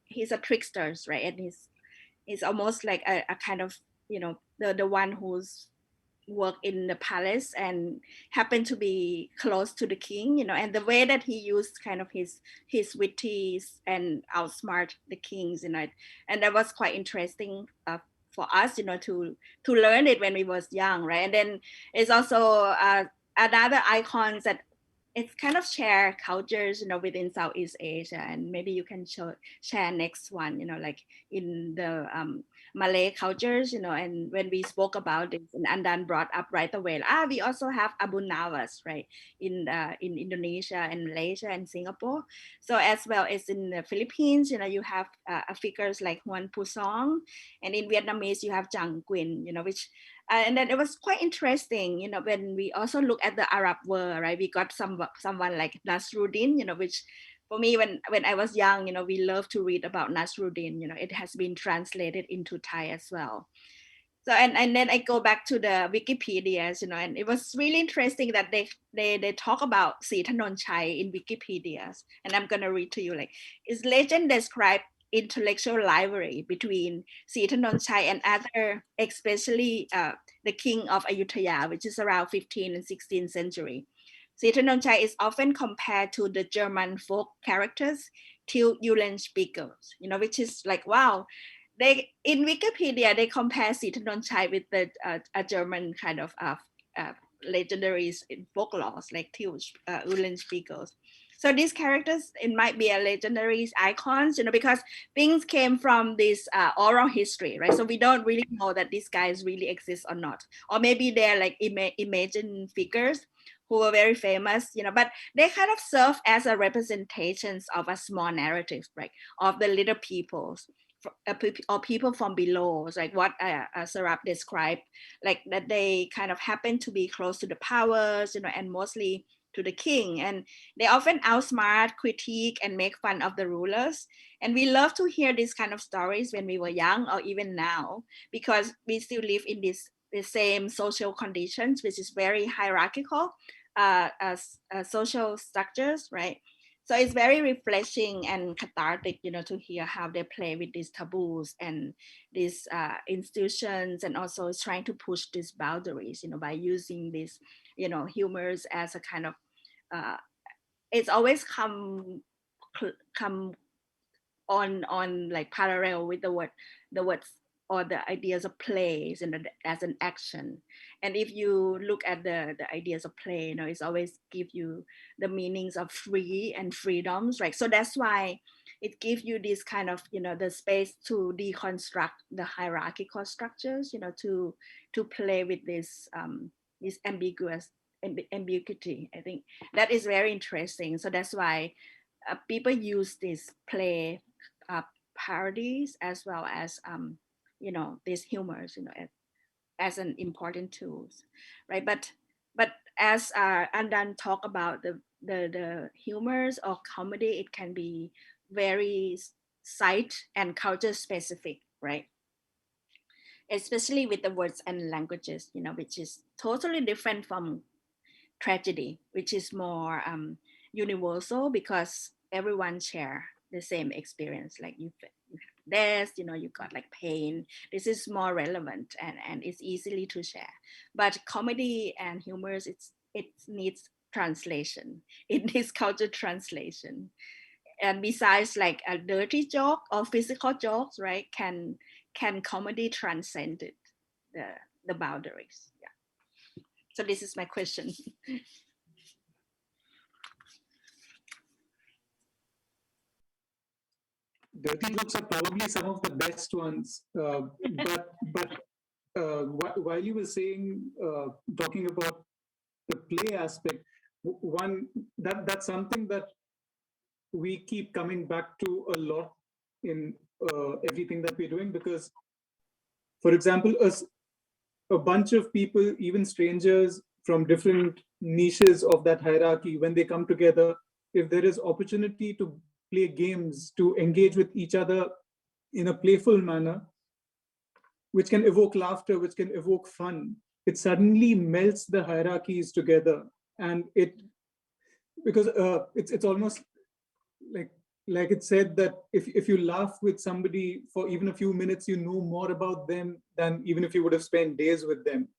C: he's a trickster, right? And he's almost like a kind of the one who's worked in the palace and happened to be close to the king, and the way that he used kind of his witties and outsmart the kings, and that was quite interesting for us, to learn it when we was young, right? And then it's also another icons that it's kind of share cultures, within Southeast Asia, and maybe you can share next one, like in the Malay cultures, and when we spoke about it, and Andan brought up right away, we also have Abu Nawas, right, in Indonesia and Malaysia and Singapore. So as well as in the Philippines, you have figures like Huan Pusong, and in Vietnamese you have Jang Quin, which and then it was quite interesting, when we also look at the Arab world, right? We got someone like Nasruddin, which for me, when I was young, we love to read about Nasruddin. It has been translated into Thai as well. So and then I go back to the Wikipedias, and it was really interesting that they talk about Si Thanon Chai in Wikipedias, and I'm gonna read to you like is legend described intellectual rivalry between Si Thanon Chai and other, especially the king of Ayutthaya, which is around 15th and 16th century. Si Thanon Chai is often compared to the German folk characters Till Eulenspiegels, which is like wow. They in Wikipedia they compare Si Thanon Chai with the a German kind of legendaries in folklore like Till Eulenspiegels. So these characters, it might be a legendary icons, because things came from this oral history, right? So we don't really know that these guys really exist or not, or maybe they're like imagined figures who were very famous, but they kind of serve as a representations of a small narrative, right, of the little peoples or people from below, like what Sarab described, like that they kind of happen to be close to the powers, and mostly to the king, and they often outsmart, critique, and make fun of the rulers. And we love to hear these kind of stories when we were young or even now, because we still live in the same social conditions, which is very hierarchical social structures, right? So it's very refreshing and cathartic, to hear how they play with these taboos and these institutions, and also trying to push these boundaries, by using these, humors as a kind of, it's always come on like parallel with the words or the ideas of plays and as an action. And if you look at the ideas of play, it's always give you the meanings of free and freedoms, right? So that's why it gives you this kind of, the space to deconstruct the hierarchical structures, to play with this ambiguity. I think that is very interesting. So that's why people use this play parodies as well as these humors, as an important tools, right? But as Andan talk about the humors or comedy, it can be very site and culture specific, right? Especially with the words and languages, which is totally different from tragedy, which is more universal because everyone share the same experience. Like you have death, you got like pain. This is more relevant and it's easily to share. But comedy and humors, it needs translation. It needs culture translation. And besides like a dirty joke or physical jokes, right? Can comedy transcend it, the boundaries? Yeah. So this is my question.
D: Dirty jokes are probably some of the best ones. While you were saying, talking about the play aspect, one that's something that we keep coming back to a lot in everything that we're doing, because, for example, a bunch of people, even strangers from different niches of that hierarchy, when they come together, if there is opportunity to play games, to engage with each other in a playful manner, which can evoke laughter, which can evoke fun, it suddenly melts the hierarchies together. And because it's almost like it said that if you laugh with somebody for even a few minutes, you know more about them than even if you would have spent days with them.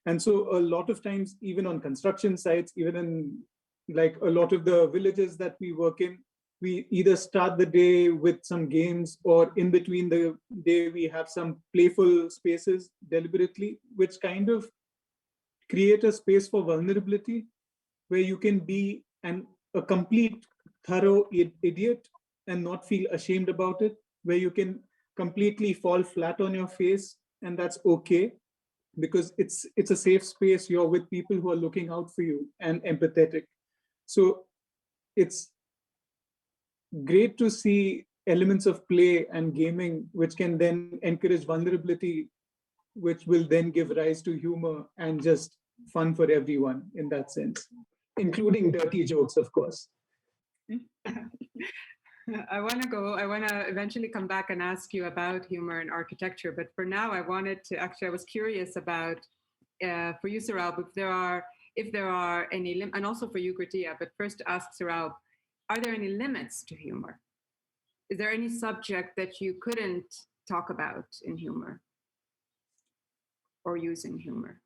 D: And so a lot of times, even on construction sites, even in like a lot of the villages that we work in, we either start the day with some games, or in between the day we have some playful spaces deliberately, which kind of create a space for vulnerability, where you can be a complete thorough idiot and not feel ashamed about it, where you can completely fall flat on your face, and that's okay, because it's a safe space. You're with people who are looking out for you and empathetic. So it's great to see elements of play and gaming which can then encourage vulnerability, which will then give rise to humor and just fun for everyone in that sense, including dirty jokes, of course.
B: I want to eventually come back and ask you about humor and architecture. But for now, I was curious about, for you, Saurabh, if there are any, and also for you, Kritia, but first to ask Saurabh, are there any limits to humor? Is there any subject that you couldn't talk about in humor or using humor?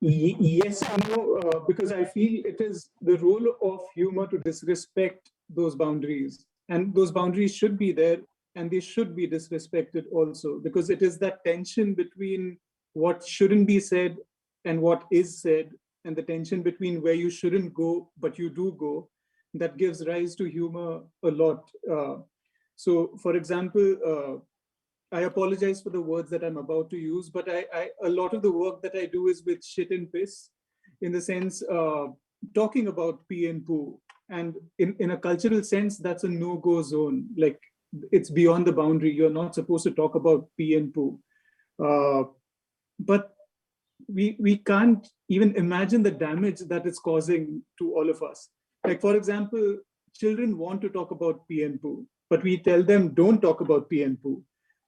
D: Yes and no, because I feel it is the role of humor to disrespect those boundaries. And those boundaries should be there, and they should be disrespected also, because it is that tension between what shouldn't be said and what is said, and the tension between where you shouldn't go, but you do go, that gives rise to humor a lot. So, for example, I apologize for the words that I'm about to use, but a lot of the work that I do is with shit and piss, in the sense talking about pee and poo. And in a cultural sense, that's a no-go zone. Like, it's beyond the boundary. You're not supposed to talk about pee and poo. But we can't even imagine the damage that it's causing to all of us. Like, for example, children want to talk about pee and poo, but we tell them don't talk about pee and poo.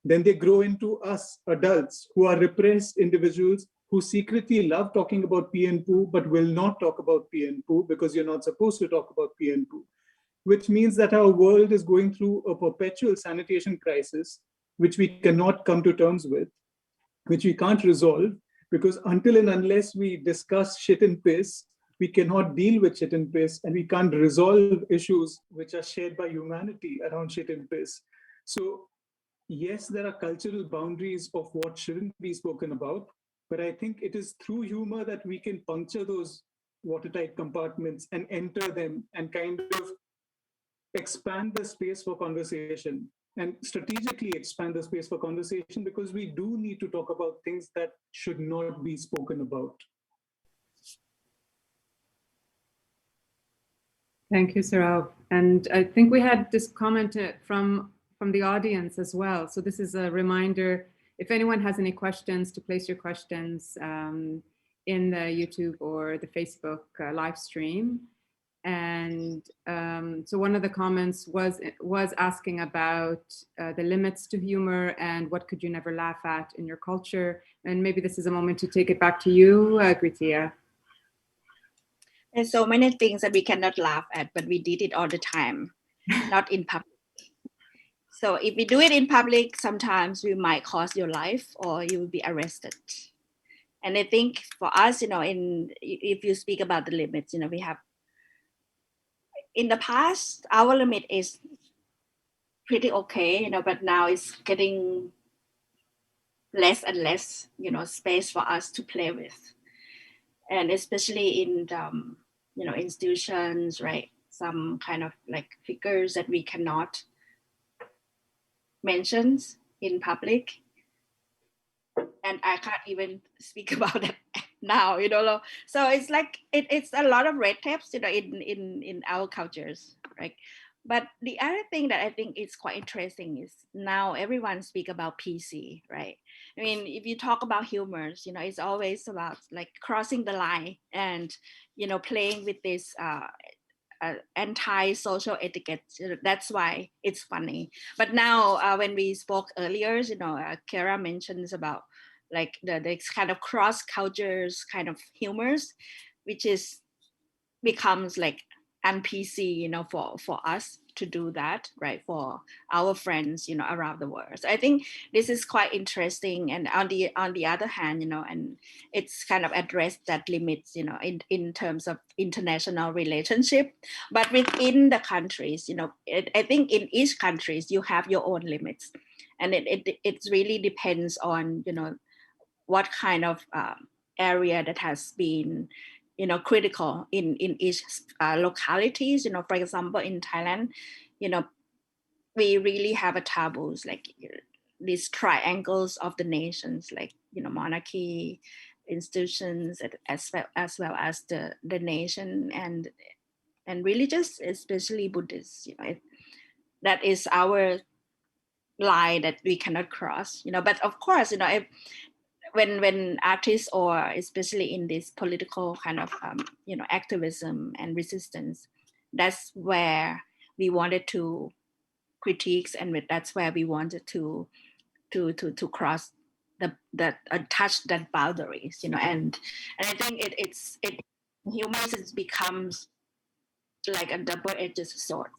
D: Then they grow into us adults who are repressed individuals who secretly love talking about pee and poo, but will not talk about pee and poo because you're not supposed to talk about pee and poo. Which means that our world is going through a perpetual sanitation crisis, which we cannot come to terms with, which we can't resolve, because until and unless we discuss shit and piss, we cannot deal with shit and piss, and we can't resolve issues which are shared by humanity around shit and piss. So yes, there are cultural boundaries of what shouldn't be spoken about, but I think it is through humor that we can puncture those watertight compartments and enter them and kind of expand the space for conversation, and strategically expand the space for conversation, because we do need to talk about things that should not be spoken about.
B: Thank you, Saurabh. And I think we had this comment from the audience as well. So this is a reminder, if anyone has any questions, to place your questions in the YouTube or the Facebook live stream. And so one of the comments was asking about the limits to humor and what could you never laugh at in your culture. And maybe this is a moment to take it back to you, Kritia.
C: There's so many things that we cannot laugh at, but we did it all the time, not in public. So if we do it in public, sometimes we might cost your life or you will be arrested. And I think for us, if you speak about the limits, we have, in the past, our limit is pretty okay, but now it's getting less and less, space for us to play with. And especially in, institutions, right? Some kind of like figures that we cannot mention in public. And I can't even speak about it now, So it's like, it's a lot of red tapes, in our cultures, right? But the other thing that I think is quite interesting is now everyone speak about PC, right? I mean, if you talk about humors, it's always about like crossing the line and, playing with this anti-social etiquette. That's why it's funny. But now when we spoke earlier, Kara mentions about like the kind of cross cultures kind of humors, which is becomes like un-PC, for us to do that, right? For our friends, around the world. So I think this is quite interesting. And on the other hand, and it's kind of addressed that limits, in terms of international relationship, but within the countries, I think in each countries you have your own limits, and it really depends on, what kind of area that has been critical in each localities. For example, in Thailand, we really have a taboos, like these triangles of the nations, like monarchy, institutions, as well as the nation and religious, especially Buddhists. That is our line that we cannot cross. But of course, if when artists, or especially in this political kind of activism and resistance, that's where we wanted to critiques, and that's where we wanted to cross the touch that boundaries, and I think it humor becomes like a double-edged sword.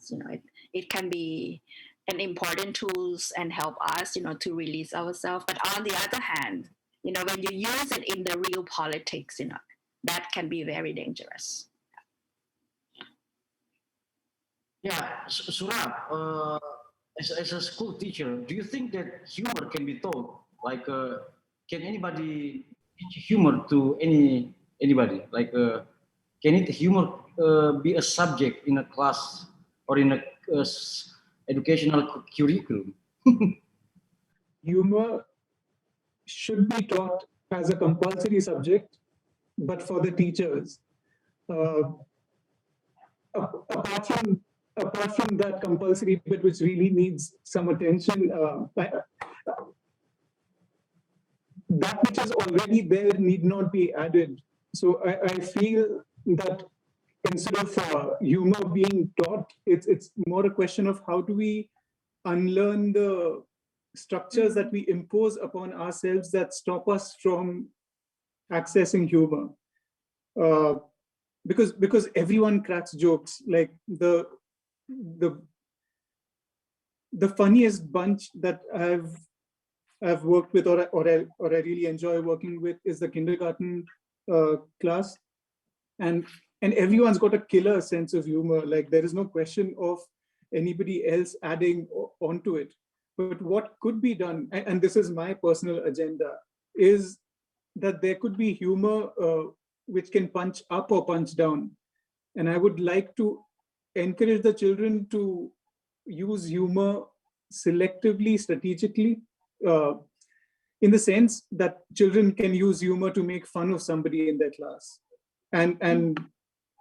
C: It can be an important tools and help us to release ourselves, but on the other hand, when you use it in the real politics, that can be very dangerous.
A: Yeah, Surab, as a school teacher, do you think that humor can be taught? Like, can anybody teach humor to anybody? Like, can it humor be a subject in a class or in a educational curriculum?
D: Humor should be taught as a compulsory subject, but for the teachers. Apart from that compulsory bit, which really needs some attention, that which is already there need not be added. So I feel that instead of humor being taught, it's more a question of how do we unlearn the structures that we impose upon ourselves that stop us from accessing humor. Because everyone cracks jokes. Like the funniest bunch that I've worked with, or I really enjoy working with, is the kindergarten class, and everyone's got a killer sense of humor. Like there is no question of anybody else adding onto it. But what could be done, and this is my personal agenda, is that there could be humor which can punch up or punch down. And I would like to encourage the children to use humor selectively, strategically, in the sense that children can use humor to make fun of somebody in their class. And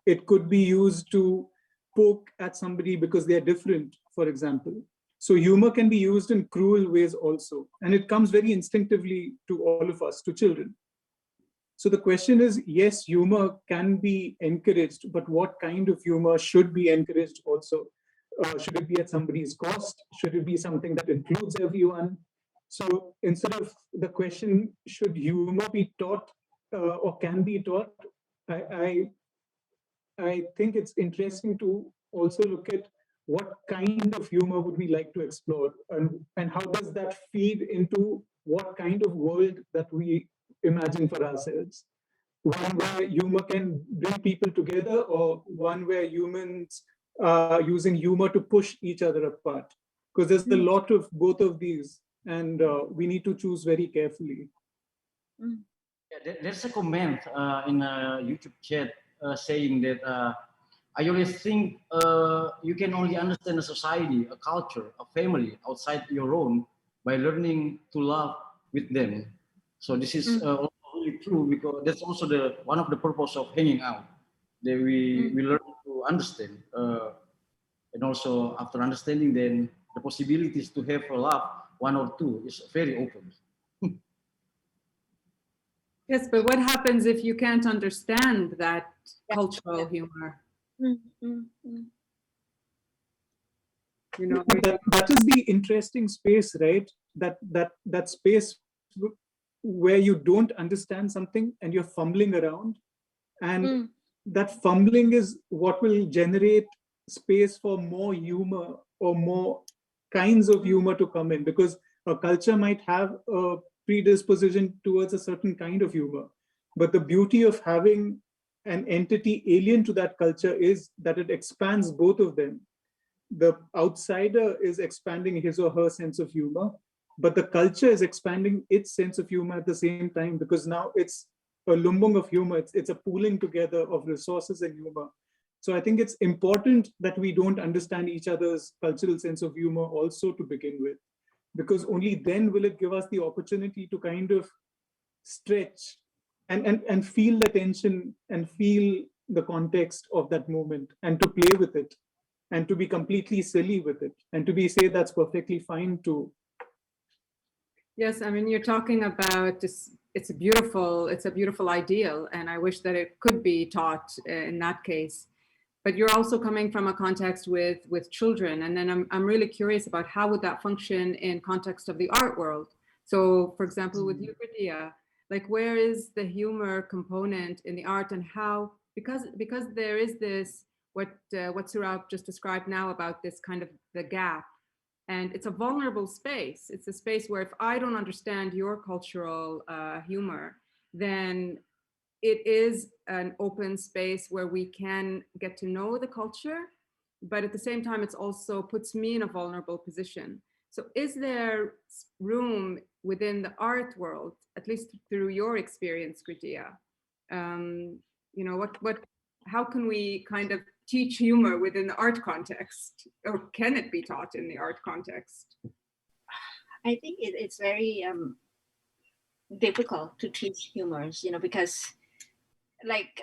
D: it could be used to poke at somebody because they're different, for example. So humor can be used in cruel ways also. And it comes very instinctively to all of us, to children. So the question is, yes, humor can be encouraged, but what kind of humor should be encouraged also? Should it be at somebody's cost? Should it be something that includes everyone? So instead of the question, should humor be taught or can be taught, I think it's interesting to also look at what kind of humor would we like to explore, and how does that feed into what kind of world that we imagine for ourselves. One where humor can bring people together, or one where humans using humor to push each other apart. Because there's a lot of both of these, and we need to choose very carefully.
A: Yeah, there's a comment in a YouTube chat saying that I always think you can only understand a society, a culture, a family outside your own by learning to love with them. So this is also really true, because that's also the one of the purpose of hanging out, that we learn to understand, and also after understanding, then the possibilities to have a love one or two is very open.
B: Yes, but what happens if you can't understand that cultural humor? You know,
D: That is the interesting space, right? That space where you don't understand something and you're fumbling around, and that fumbling is what will generate space for more humor or more kinds of humor to come in, because a culture might have a predisposition towards a certain kind of humor, but the beauty of having an entity alien to that culture is that it expands both of them. The outsider is expanding his or her sense of humor, but the culture is expanding its sense of humor at the same time, because now it's a lumbung of humor. It's a pooling together of resources and humor. So I think it's important that we don't understand each other's cultural sense of humor also to begin with, because only then will it give us the opportunity to kind of stretch and feel the tension and feel the context of that moment and to play with it and to be completely silly with it and to be say that's perfectly fine too.
B: yes, I mean, you're talking about this. It's a beautiful ideal, and I wish that it could be taught in that case. But you're also coming from a context with children, and then I'm really curious about how would that function in context of the art world. So, for example, with you, Gurdia, like where is the humor component in the art, and how, because there is this what Surab just described now about this kind of the gap, and it's a vulnerable space. It's a space where if I don't understand your cultural humor, then it is an open space where we can get to know the culture, but at the same time, it also puts me in a vulnerable position. So is there room within the art world, at least through your experience, Gurdia? You know, how can we kind of teach humor within the art context, or can it be taught in the art context?
C: I think it's very difficult to teach humors, because like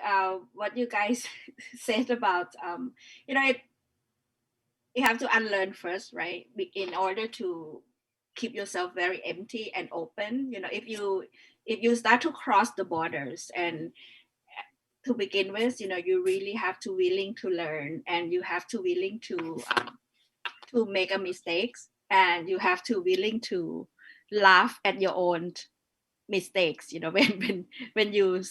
C: what you guys said about, you have to unlearn first, right? In order to keep yourself very empty and open, if you start to cross the borders, and to begin with, you really have to willing to learn, and you have to willing to make a mistakes, and you have to willing to laugh at your own mistakes, when you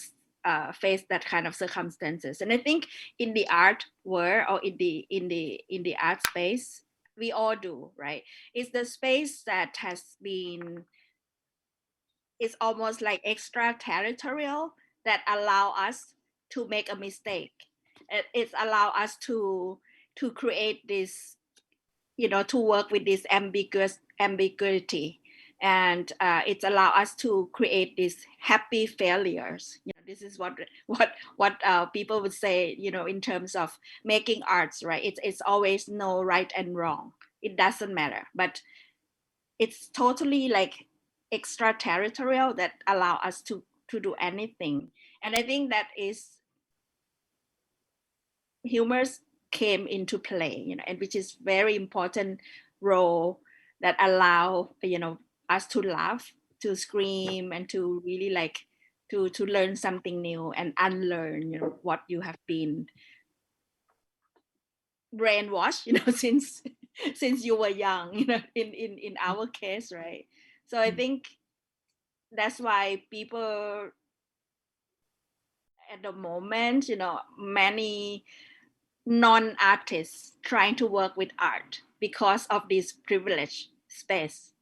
C: face that kind of circumstances. And I think in the art world, or in the art space, we all do, right? It's the space that has been, it's almost like extraterritorial, that allow us to make a mistake. It's allow us to create this, to work with this ambiguity, and it's allow us to create these happy failures. This is what people would say, in terms of making arts, right? It's always no right and wrong. It doesn't matter, but it's totally like extraterritorial, that allow us to do anything. And I think that is humors came into play, and which is very important role, that allow, us to laugh, to scream, and to really like to learn something new and unlearn, what you have been brainwashed, since you were young, in our case, right? So I think that's why people at the moment, many non-artists trying to work with art because of this privileged space.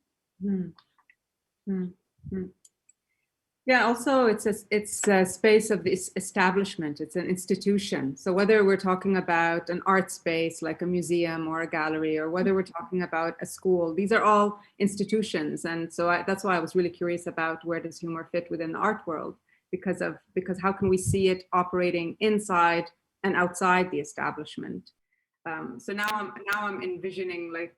B: Yeah, also it's a space of this establishment. It's an institution. So whether we're talking about an art space like a museum or a gallery, or whether we're talking about a school, these are all institutions. And so that's why I was really curious about where does humor fit within the art world, because how can we see it operating inside and outside the establishment? So now I'm envisioning like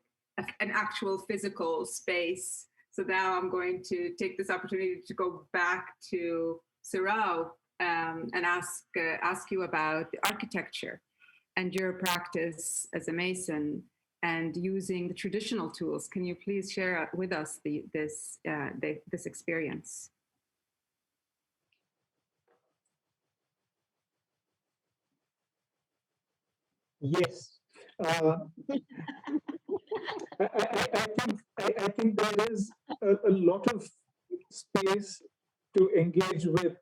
B: an actual physical space. So now I'm going to take this opportunity to go back to Sirao and ask you about the architecture and your practice as a mason and using the traditional tools. Can you please share with us this experience?
D: Yes. I think there is a lot of space to engage with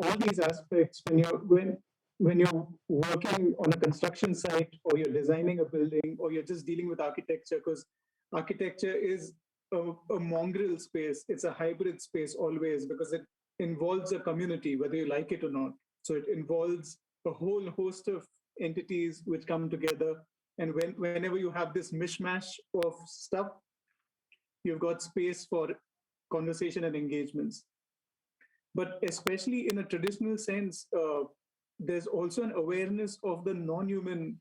D: all these aspects when you're working on a construction site, or you're designing a building, or you're just dealing with architecture, because architecture is a mongrel space. It's a hybrid space always, because it involves a community, whether you like it or not. So it involves a whole host of entities which come together. And whenever you have this mishmash of stuff, you've got space for conversation and engagements. But especially in a traditional sense, there's also an awareness of the non-human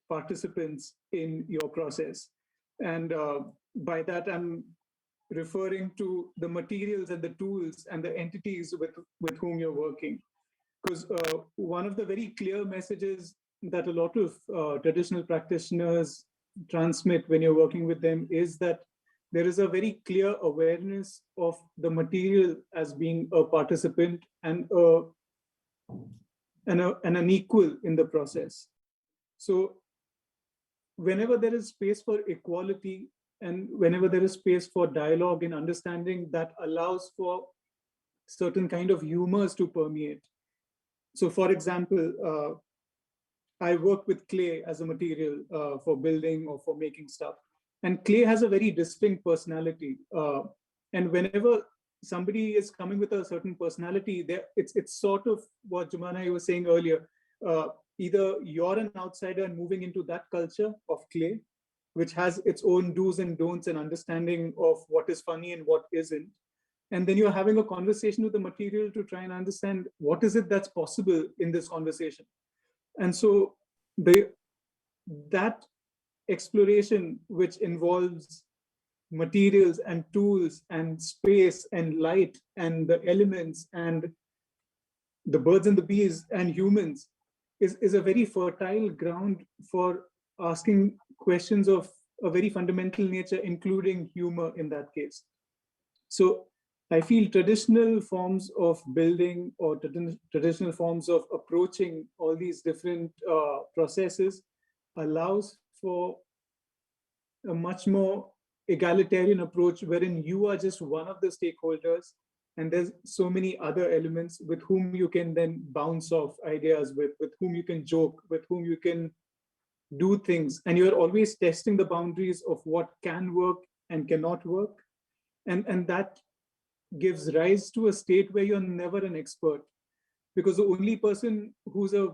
D: participants in your process. And by that, I'm referring to the materials and the tools and the entities with whom you're working. Because one of the very clear messages that a lot of traditional practitioners transmit when you're working with them is that there is a very clear awareness of the material as being a participant and an equal in the process. So whenever there is space for equality and whenever there is space for dialogue and understanding, that allows for certain kind of humors to permeate. So for example, I work with clay as a material for building or for making stuff. And clay has a very distinct personality. And whenever somebody is coming with a certain personality, it's sort of what Jumana was saying earlier. Either you're an outsider and moving into that culture of clay, which has its own do's and don'ts and understanding of what is funny and what isn't. And then you're having a conversation with the material to try and understand what is it that's possible in this conversation. And so that exploration, which involves materials and tools and space and light and the elements and the birds and the bees and humans, is a very fertile ground for asking questions of a very fundamental nature, including humor in that case. So I feel traditional forms of building or traditional forms of approaching all these different processes allows for a much more egalitarian approach, wherein you are just one of the stakeholders and there's so many other elements with whom you can then bounce off ideas with whom you can joke, with whom you can do things. And you're always testing the boundaries of what can work and cannot work. And that gives rise to a state where you're never an expert, because the only person who's a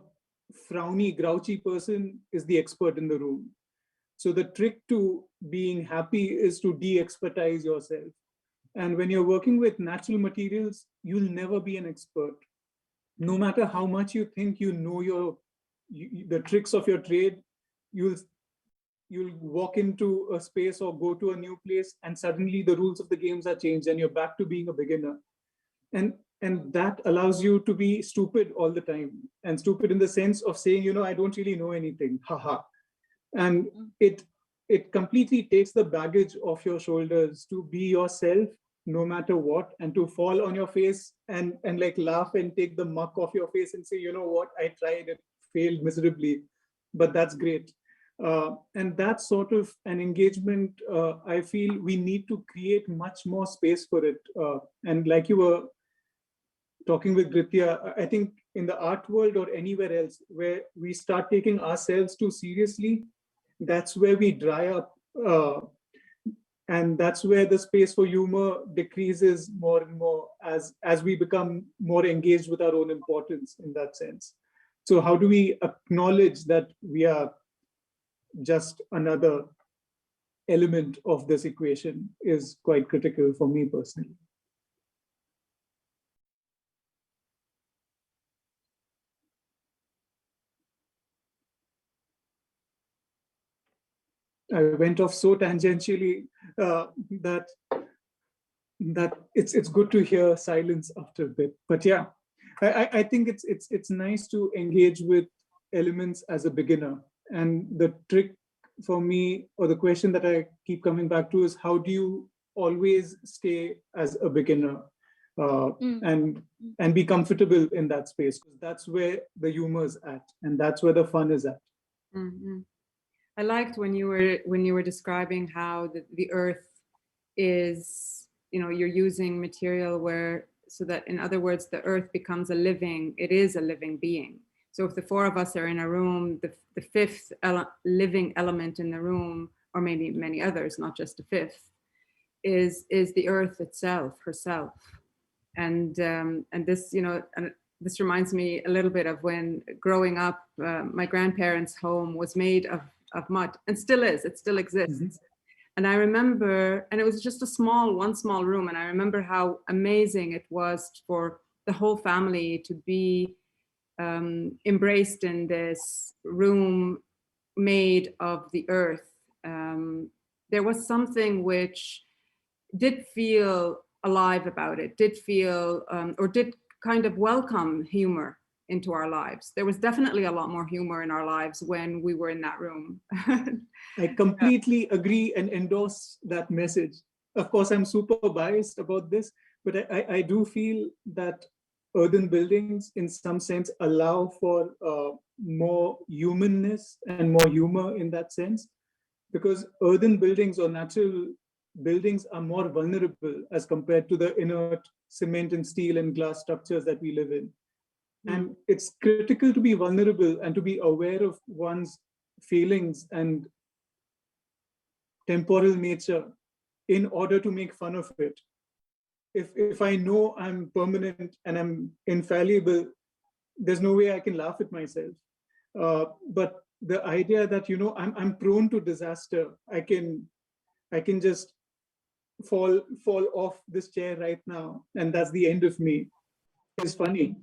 D: frowny, grouchy person is the expert in the room. So the trick to being happy is to de-expertise yourself. And when you're working with natural materials, you'll never be an expert. No matter how much you think you know the tricks of your trade, you'll walk into a space or go to a new place and suddenly the rules of the games are changed and you're back to being a beginner. And that allows you to be stupid all the time, and stupid in the sense of saying, I don't really know anything, haha. And it completely takes the baggage off your shoulders to be yourself no matter what, and to fall on your face and like laugh and take the muck off your face and say, you know what, I tried, it failed miserably, but that's great. And that sort of an engagement, I feel we need to create much more space for it. And like you were talking with Gritya, I think in the art world or anywhere else where we start taking ourselves too seriously, that's where we dry up. And that's where the space for humor decreases more and more as we become more engaged with our own importance in that sense. So how do we acknowledge that we are just another element of this equation is quite critical for me personally. I went off so tangentially that it's good to hear silence after a bit. But yeah, I think it's nice to engage with elements as a beginner. And the trick for me, or the question that I keep coming back to, is how do you always stay as a beginner and be comfortable in that space? Because that's where the humor is at, and that's where the fun is at.
B: Mm-hmm. I liked when you were describing how the earth is, you're using material where, so that in other words, the earth becomes it is a living being. So if the four of us are in a room, the fifth living element in the room, or maybe many others, not just the fifth, is the earth herself. And this, and this reminds me a little bit of when growing up, my grandparents' home was made of mud, and still is, it still exists. Mm-hmm. And I remember, and it was just one small room, and I remember how amazing it was for the whole family to be embraced in this room made of the earth. There was something which did feel alive about it, did feel, or did kind of welcome humor into our lives. There was definitely a lot more humor in our lives when we were in that room.
D: I completely agree and endorse that message. Of course, I'm super biased about this, but I do feel that earthen buildings in some sense allow for more humanness and more humor in that sense, because earthen buildings or natural buildings are more vulnerable as compared to the inert cement and steel and glass structures that we live in. And it's critical to be vulnerable and to be aware of one's feelings and temporal nature in order to make fun of it. If I know I'm permanent and I'm infallible, there's no way I can laugh at myself. But the idea that, I'm prone to disaster, I can just fall off this chair right now, and that's the end of me, is funny,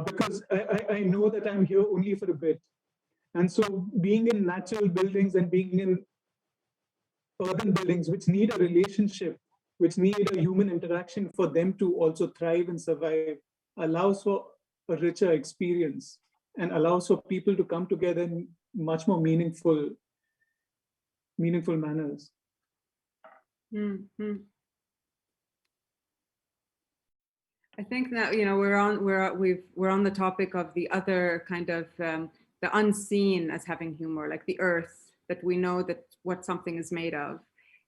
D: because I know that I'm here only for a bit. And so being in natural buildings and being in urban buildings, which need a relationship, which need a human interaction for them to also thrive and survive, allows for a richer experience and allows for people to come together in much more meaningful manners.
B: Mm-hmm. I think that we're on the topic of the other kind of the unseen as having humor, like the earth, that we know that what something is made of.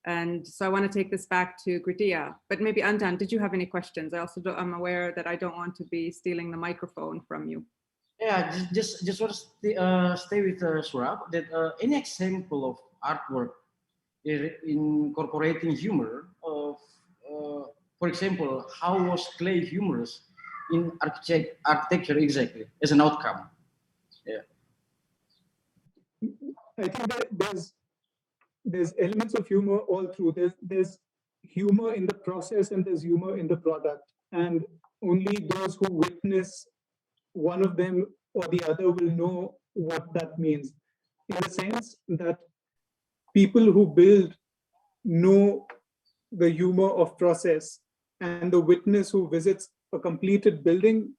B: And so I want to take this back to Gritia, but maybe Andan, did you have any questions? I'm aware that I don't want to be stealing the microphone from you.
A: Yeah, just want to stay with Surab. That any example of artwork incorporating humor of, for example, how was clay humorous in architecture exactly as an outcome? Yeah,
D: I think that there's elements of humor all through. There's humor in the process and there's humor in the product, and only those who witness one of them or the other will know what that means, in the sense that people who build know the humor of process, and the witness who visits a completed building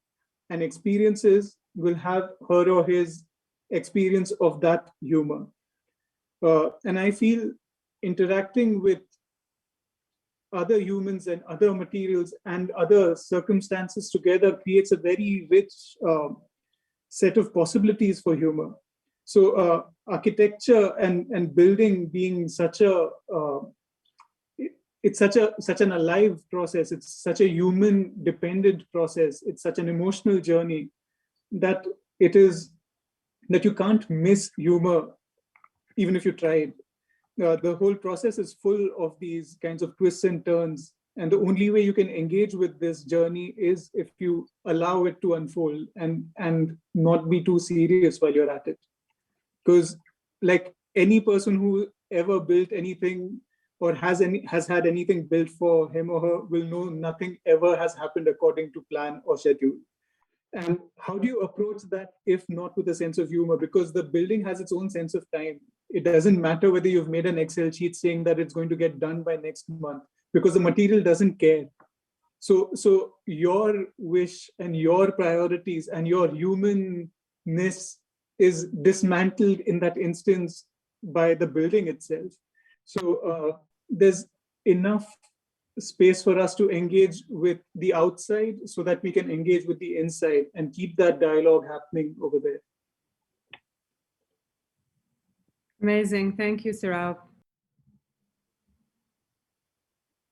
D: and experiences will have her or his experience of that humor. And I feel interacting with other humans and other materials and other circumstances together creates a very rich set of possibilities for humor. So architecture and building being such a it's such an alive process. It's such a human dependent process. It's such an emotional journey that you can't miss humor even if you tried. the whole process is full of these kinds of twists and turns. And the only way you can engage with this journey is if you allow it to unfold and not be too serious while you're at it. Because like any person who ever built anything or has had anything built for him or her will know nothing ever has happened according to plan or schedule. And how do you approach that if not with a sense of humor? Because the building has its own sense of time. It doesn't matter whether you've made an Excel sheet saying that it's going to get done by next month, because the material doesn't care. So your wish and your priorities and your humanness is dismantled in that instance by the building itself. So there's enough space for us to engage with the outside so that we can engage with the inside and keep that dialogue happening over there.
B: Amazing. Thank you, Saurabh.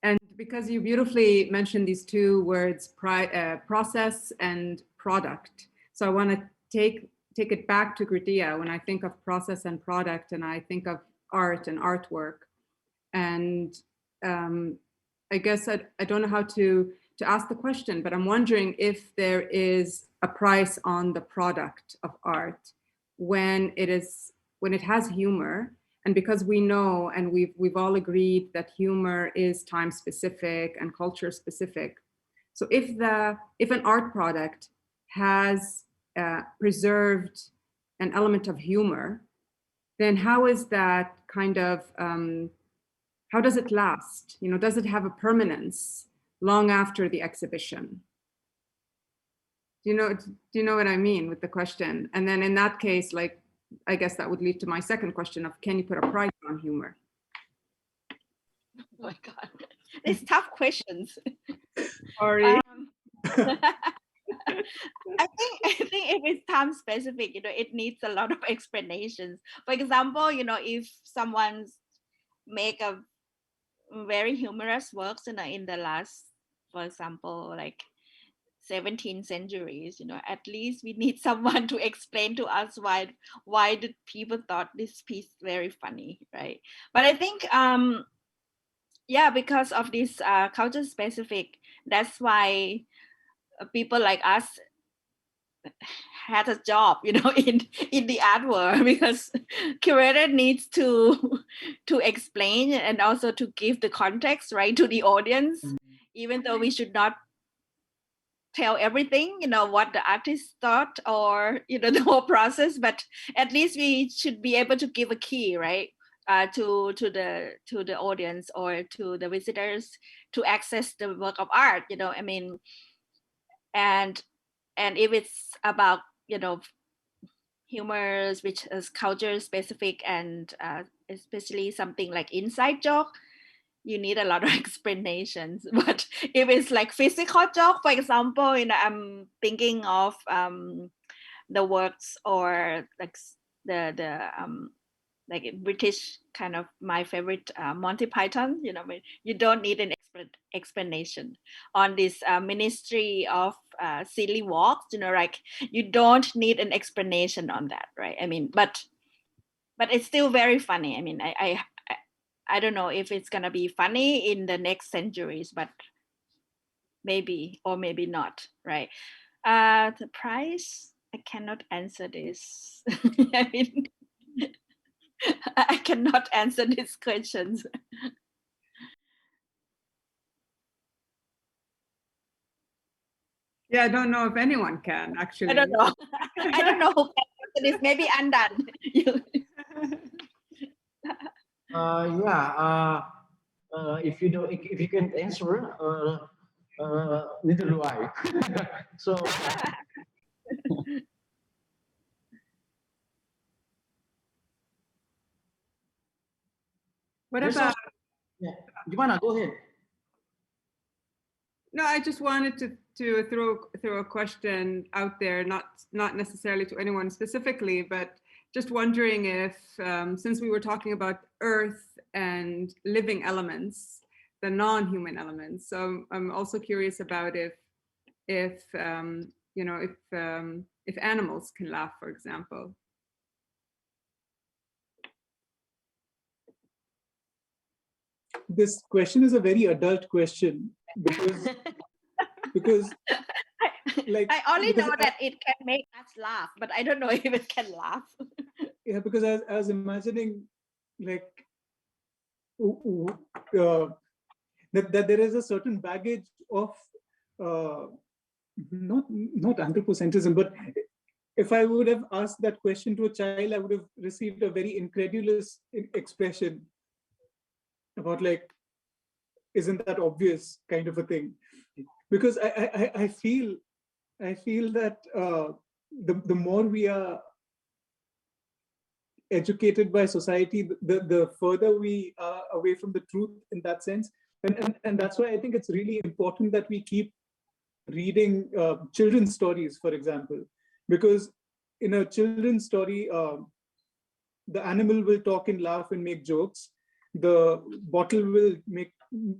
B: And because you beautifully mentioned these two words, process and product. So I want to take it back to Kritia when I think of process and product, and I think of art and artwork. And I guess I don't know how to ask the question, but I'm wondering if there is a price on the product of art when it has humor. And because we know, and we've all agreed that humor is time specific and culture specific. So if an art product has preserved an element of humor, then how is that kind of, how does it last? You know, does it have a permanence long after the exhibition? Do you know what I mean with the question? And then in that case, like, I guess that would lead to my second question of, can you put a price on humor?
C: Oh my God, it's tough questions.
B: Sorry.
C: I think if it's time specific, it needs a lot of explanations. For example, if someone's make a very humorous works, in the last, for example, like 17th centuries, at least we need someone to explain to us why did people thought this piece very funny, right? But I think yeah, because of this culture specific, that's why people like us had a job, in the art world, because curator needs to explain and also to give the context, right, to the audience, even though we should not tell everything, what the artist thought or, the whole process, but at least we should be able to give a key, right, to the audience or to the visitors to access the work of art, I mean, and if it's about, humors which is culture specific and especially something like inside joke, you need a lot of explanations. But if it's like physical joke, for example, I'm thinking of the works or like the like British kind of my favorite Monty Python, you don't need an explanation on this Ministry of Silly Walks, like you don't need an explanation on that, right? I mean, but it's still very funny. I mean, I don't know if it's gonna be funny in the next centuries, but maybe or maybe not, right? The price, I cannot answer this. I mean, I cannot answer these questions.
B: Yeah, I don't know if anyone can actually.
C: I don't know. I don't know who can answer this. Maybe Andan.
A: If you can answer, neither do I. So.
B: What about?
A: Yeah, Gimana? Go ahead.
B: No, I just wanted to throw a question out there, not necessarily to anyone specifically, but just wondering if, since we were talking about earth and living elements, the non-human elements. So I'm also curious about if animals can laugh, for example.
D: this question is a very adult question because like
C: I only
D: because
C: know that it can make us laugh, but I don't know if it can laugh.
D: yeah, because I was imagining like that there is a certain baggage of uh, not anthropocentrism, but if I would have asked that question to a child, I would have received a very incredulous expression about like, isn't that obvious kind of a thing? Because I feel that the more we are educated by society, the further we are away from the truth in that sense. And that's why I think it's really important that we keep reading children's stories, for example, because in a children's story, the animal will talk and laugh and make jokes. The bottle will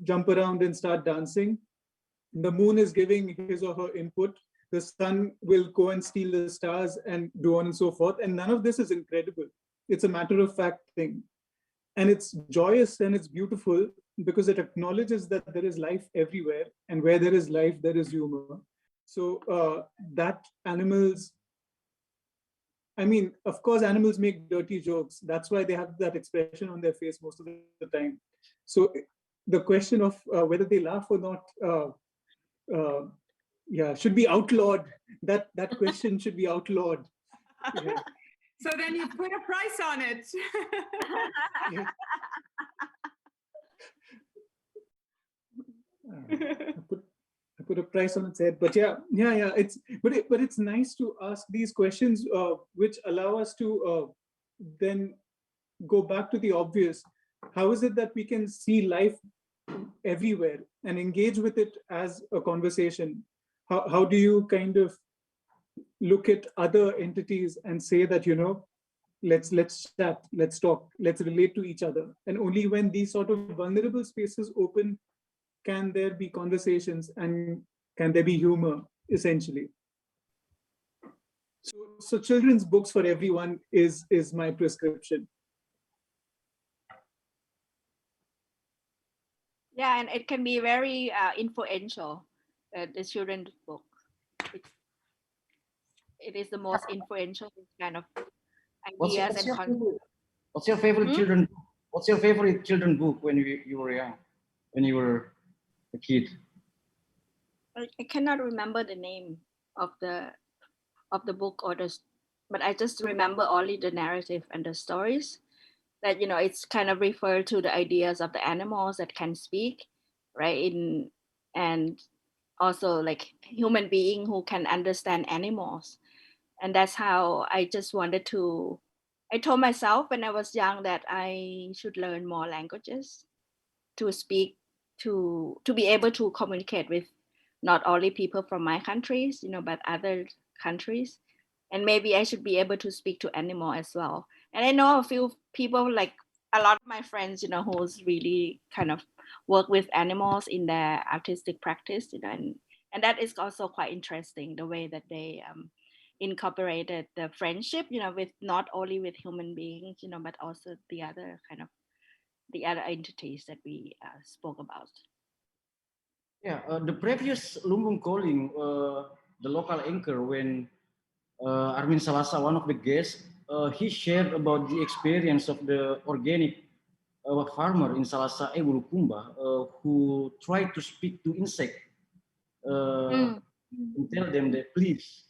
D: jump around and start dancing. The moon is giving his or her input. The sun will go and steal the stars and do on and so forth. And none of this is incredible. It's a matter of fact thing. And it's joyous and it's beautiful because it acknowledges that there is life everywhere. And where there is life, there is humor. So that animals, I mean, of course, animals make dirty jokes. That's why they have that expression on their face most of the time. So the question of whether they laugh or not, yeah, should be outlawed. That question should be outlawed. Yeah.
B: So then you put a price on it.
D: Yeah. I put a price on its head, but yeah. It's but it's nice to ask these questions, which allow us to then go back to the obvious. How is it that we can see life everywhere and engage with it as a conversation? How do you kind of look at other entities and say that, you know, let's chat, let's talk, let's relate to each other? And only when these sort of vulnerable spaces open can there be conversations and can there be humor, essentially. So children's books for everyone is my prescription.
C: Yeah, and it can be very influential. The children's book. It is the most influential kind of ideas and concepts.
A: What's your favorite children? What's your favorite children book when you were young, when you were a kid?
C: I cannot remember the name of the book but I just remember only the narrative and the stories. That, you know, it's kind of referred to the ideas of the animals that can speak, right? And also like human being who can understand animals. And that's how I just wanted to, I told myself when I was young that I should learn more languages to speak, to be able to communicate with not only people from my countries, you know, but other countries. And maybe I should be able to speak to animal as well. And I know a few people, like a lot of my friends, you know, who's really kind of work with animals in their artistic practice, you know, and that is also quite interesting, the way that they incorporated the friendship, you know, with not only with human beings, you know, but also the other entities that we spoke about.
A: Yeah, the previous Lumbung Calling, the local anchor, when Armin Salasa, one of the guests, he shared about the experience of the organic farmer in Salasa, Bulukumba, who tried to speak to insect and tell them that please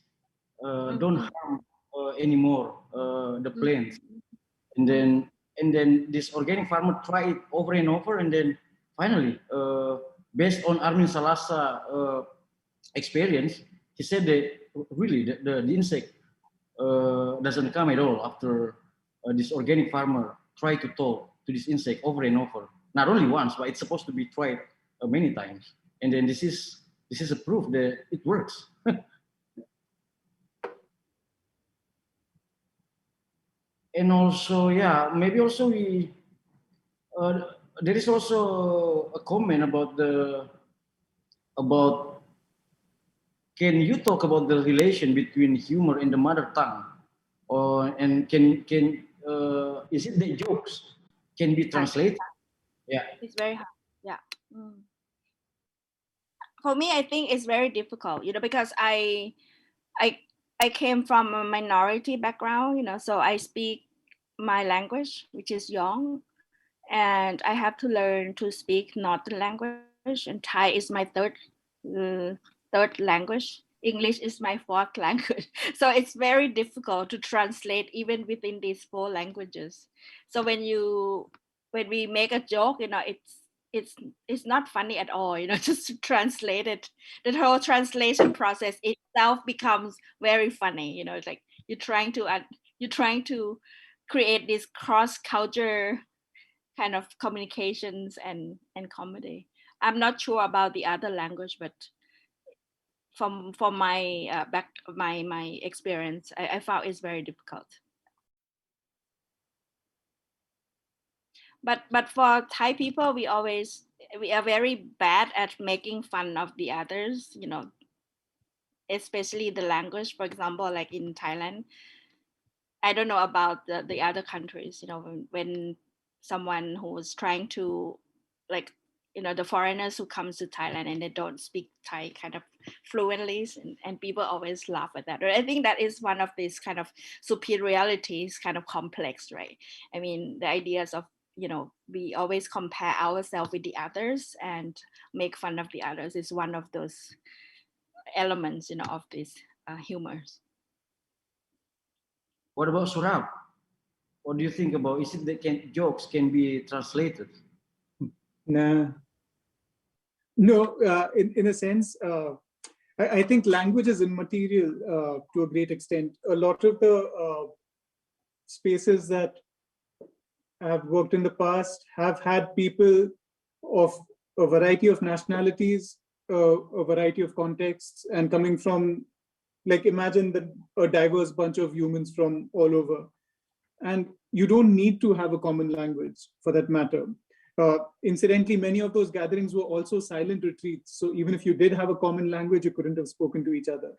A: don't harm anymore the plants. And then this organic farmer tried it over and over, and then finally, based on Armin Salasa experience, he said that really the insect doesn't come at all after this organic farmer tried to talk to this insect over and over. Not only once, but it's supposed to be tried many times. And then this is a proof that it works. And also, yeah, maybe also there is also a comment about can you talk about the relation between humor and the mother tongue, or and can is it the jokes can be translated Yeah.
C: It's very hard. Yeah. Mm. For me, I think it's very difficult, because I I came from a minority background, so I speak my language, which is Yong, and I have to learn to speak Northern language, and Thai is my uh, third language. English is my fourth language. So it's very difficult to translate even within these four languages. So when we make a joke, it's it's not funny at all, just to translate it. The whole translation process itself becomes very funny, it's like you're trying to create this cross culture kind of communications and comedy. I'm not sure about the other language, but from my my experience, I found it's very difficult. But for Thai people, we are very bad at making fun of the others, especially the language. For example, like in Thailand, I don't know about the other countries, when someone who is trying to, like, the foreigners who comes to Thailand and they don't speak Thai kind of fluently, and people always laugh at that. I think that is one of these kind of superiorities, kind of complex, right? I mean, the ideas of, we always compare ourselves with the others and make fun of the others is one of those elements, of this humors.
A: What about Surab? What do you think about? Is it that jokes can be translated?
D: Nah, no, in a sense, I think language is immaterial to a great extent. A lot of the spaces that I've worked in the past have had people of a variety of nationalities, a variety of contexts, and coming from, like, imagine a diverse bunch of humans from all over. And you don't need to have a common language for that matter. Incidentally, many of those gatherings were also silent retreats. So even if you did have a common language, you couldn't have spoken to each other.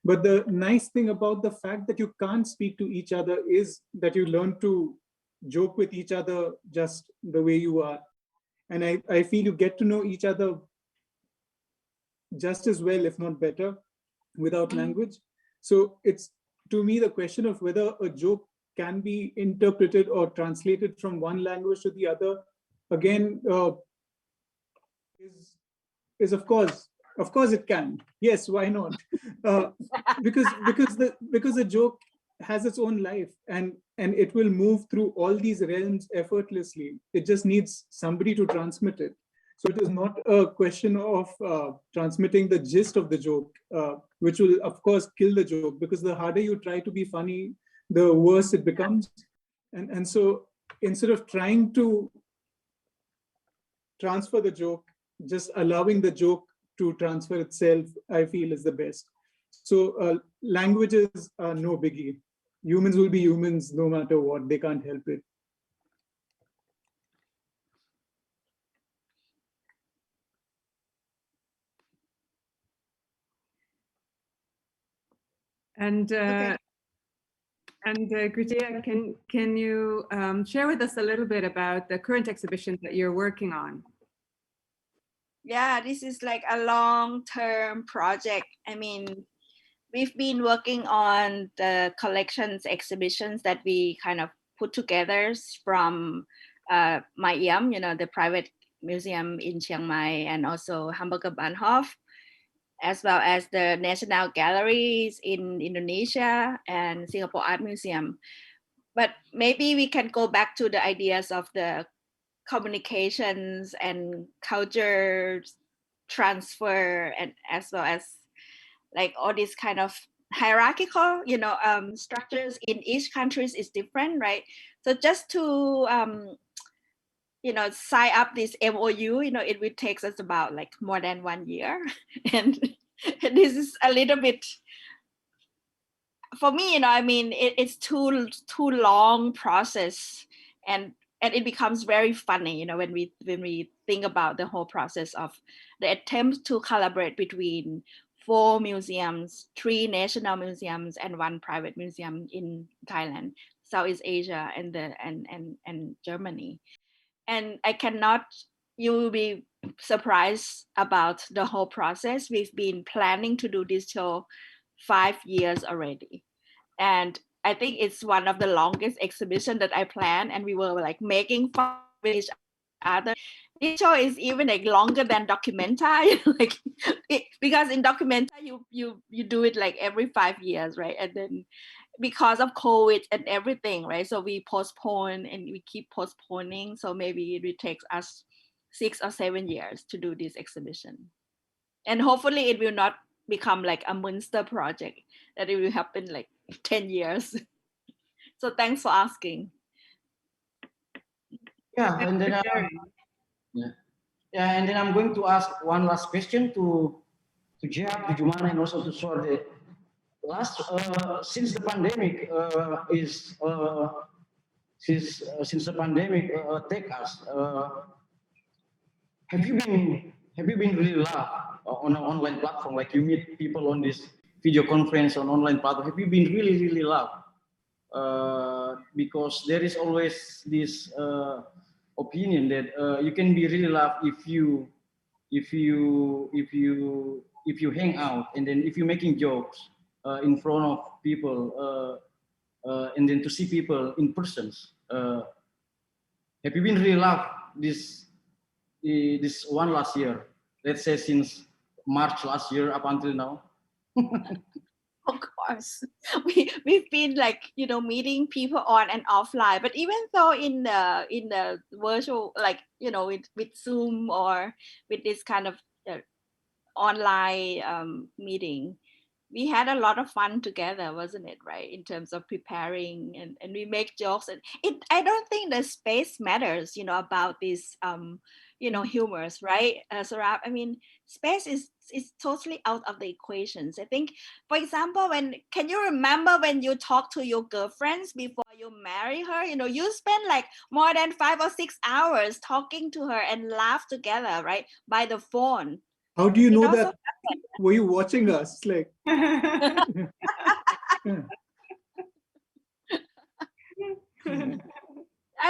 D: But the nice thing about the fact that you can't speak to each other is that you learn to joke with each other just the way you are. And I feel you get to know each other just as well, if not better, without language. So it's, to me, the question of whether a joke can be interpreted or translated from one language to the other, again, is of course it can. Yes, why not? Because the joke has its own life, and it will move through all these realms effortlessly. It just needs somebody to transmit it. So it is not a question of transmitting the gist of the joke, which will of course kill the joke, because the harder you try to be funny, the worse it becomes. And so instead of trying to transfer the joke, just allowing the joke to transfer itself, I feel, is the best. So languages are no biggie. Humans will be humans no matter what. They can't help it.
B: And
C: Okay.
B: Kritia, can you share with us a little bit about the current exhibition that you're working on?
C: Yeah, this is like a long-term project. I mean, we've been working on the collections exhibitions that we kind of put together from Mai Yam, the private museum in Chiang Mai, and also Hamburger Bahnhof, as well as the national galleries in Indonesia and Singapore Art Museum. But maybe we can go back to the ideas of the communications and culture transfer, and as well as like all these kind of hierarchical structures in each countries is different, right? So just to sign up this MOU, it will take us about like more than 1 year. and this is a little bit, for me, I mean, it's too long process, and it becomes very funny, when we think about the whole process of the attempt to collaborate between 4 museums, 3 national museums, and 1 private museum in Thailand, Southeast Asia, and Germany. And you will be surprised about the whole process. We've been planning to do this show 5 years already. And I think it's one of the longest exhibition that I planned, and we were like making fun with each other. This show is even like longer than Documenta, like because in Documenta you do it like every 5 years, right? And then because of COVID and everything, right? So we postpone and we keep postponing. So maybe it will take us 6 or 7 years to do this exhibition. And hopefully it will not become like a monster project, that it will happen like 10 years. So thanks for asking.
A: Yeah, and then and then I'm going to ask one last question to Jab, to Jumana, and also to Sorde. Since the pandemic since the pandemic take us, have you been really loved on an online platform? Like you meet people on this video conference on online platform. Have you been really loved? Because there is always this opinion that you can be really loved if you hang out, and then if you're making jokes in front of people, and then to see people in persons. Have you been really loved this one last year? Let's say since March last year up until now.
C: Of course, we've been like meeting people on and offline, but even though in the virtual, like with Zoom or with this kind of online meeting, we had a lot of fun together, wasn't it? Right, in terms of preparing, and we make jokes, and I don't think the space matters, about this humors, right, Saurabh? I mean, space is totally out of the equations. I think, for example, can you remember when you talk to your girlfriends before you marry her? You spend like more than 5 or 6 hours talking to her and laugh together, right, by the phone.
D: How do you know that? Were you watching us? Like,
C: I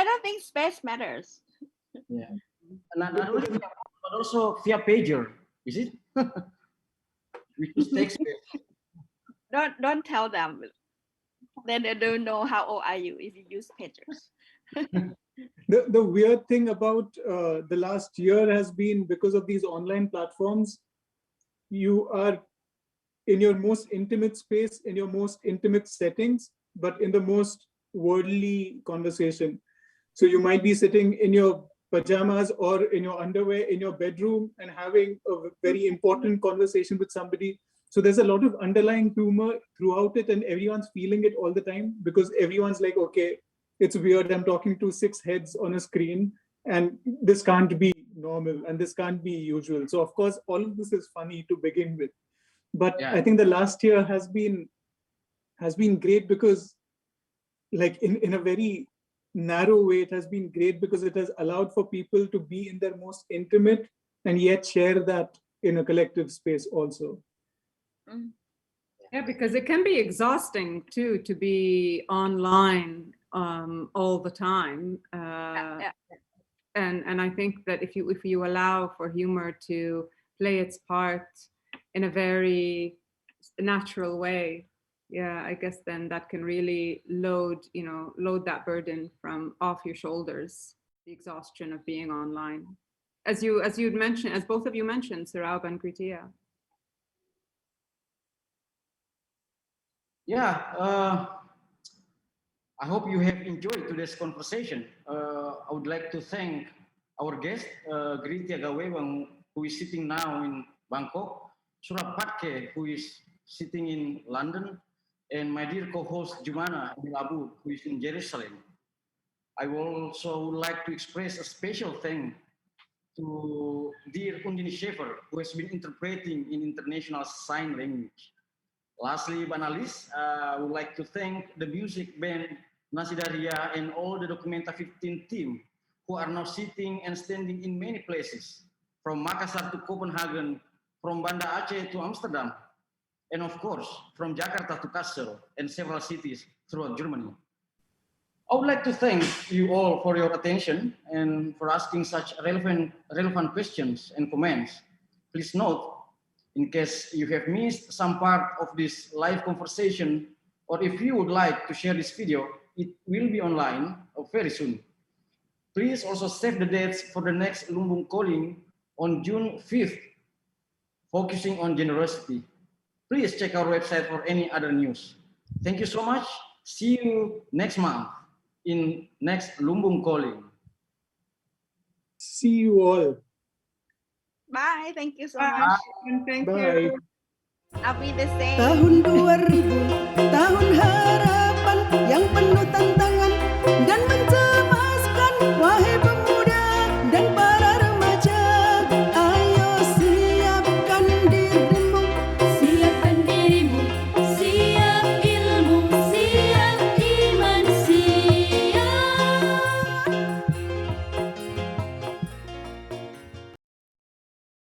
C: don't think space matters.
A: Yeah, not only via, but also via pager. Is it? Which is text based.
C: Don't tell them. Then they don't know how old are you if you use pagers.
D: The weird thing about the last year has been, because of these online platforms, you are in your most intimate space, in your most intimate settings, but in the most worldly conversation. So you might be sitting in your pajamas or in your underwear in your bedroom and having a very important conversation with somebody. So there's a lot of underlying humor throughout it, and everyone's feeling it all the time, because everyone's like, okay, it's weird, I'm talking to 6 heads on a screen, and this can't be normal and this can't be usual. So of course, all of this is funny to begin with. But yeah, I think the last year has been great, because like in a very narrow way, it has been great because it has allowed for people to be in their most intimate and yet share that in a collective space also.
B: Yeah, because it can be exhausting too, to be online all the time. And I think that if you allow for humor to play its part in a very natural way, yeah, I guess then that can really load that burden from off your shoulders, the exhaustion of being online, as you'd mentioned, as both of you mentioned, Saurabh and Kritia.
A: Yeah, I hope you have enjoyed today's conversation. I would like to thank our guest, Kritia Gawewang, who is sitting now in Bangkok, Saurabh Phadke, who is sitting in London, and my dear co-host Jumana Abu, who is in Jerusalem. I would also like to express a special thank to dear Undini Schaefer, who has been interpreting in international sign language. Lastly, Banalis, I would like to thank the music band Nasidaria and all the Documenta 15 team who are now sitting and standing in many places, from Makassar to Copenhagen, from Banda Aceh to Amsterdam, and of course, from Jakarta to Kassel and several cities throughout Germany. I would like to thank you all for your attention and for asking such relevant questions and comments. Please note, in case you have missed some part of this live conversation, or if you would like to share this video, it will be online very soon. Please also save the dates for the next Lumbung Calling on June 5th, focusing on generosity. Please check our website for any other news. Thank you so much. See you next month in next Lumbung Calling.
D: See you all.
C: Bye. Thank you so
B: Bye.
C: much.
B: And thank
D: Bye.
B: you.
C: I'll be the same.
E: Tahun 2000, tahun harapan yang penuh tantangan.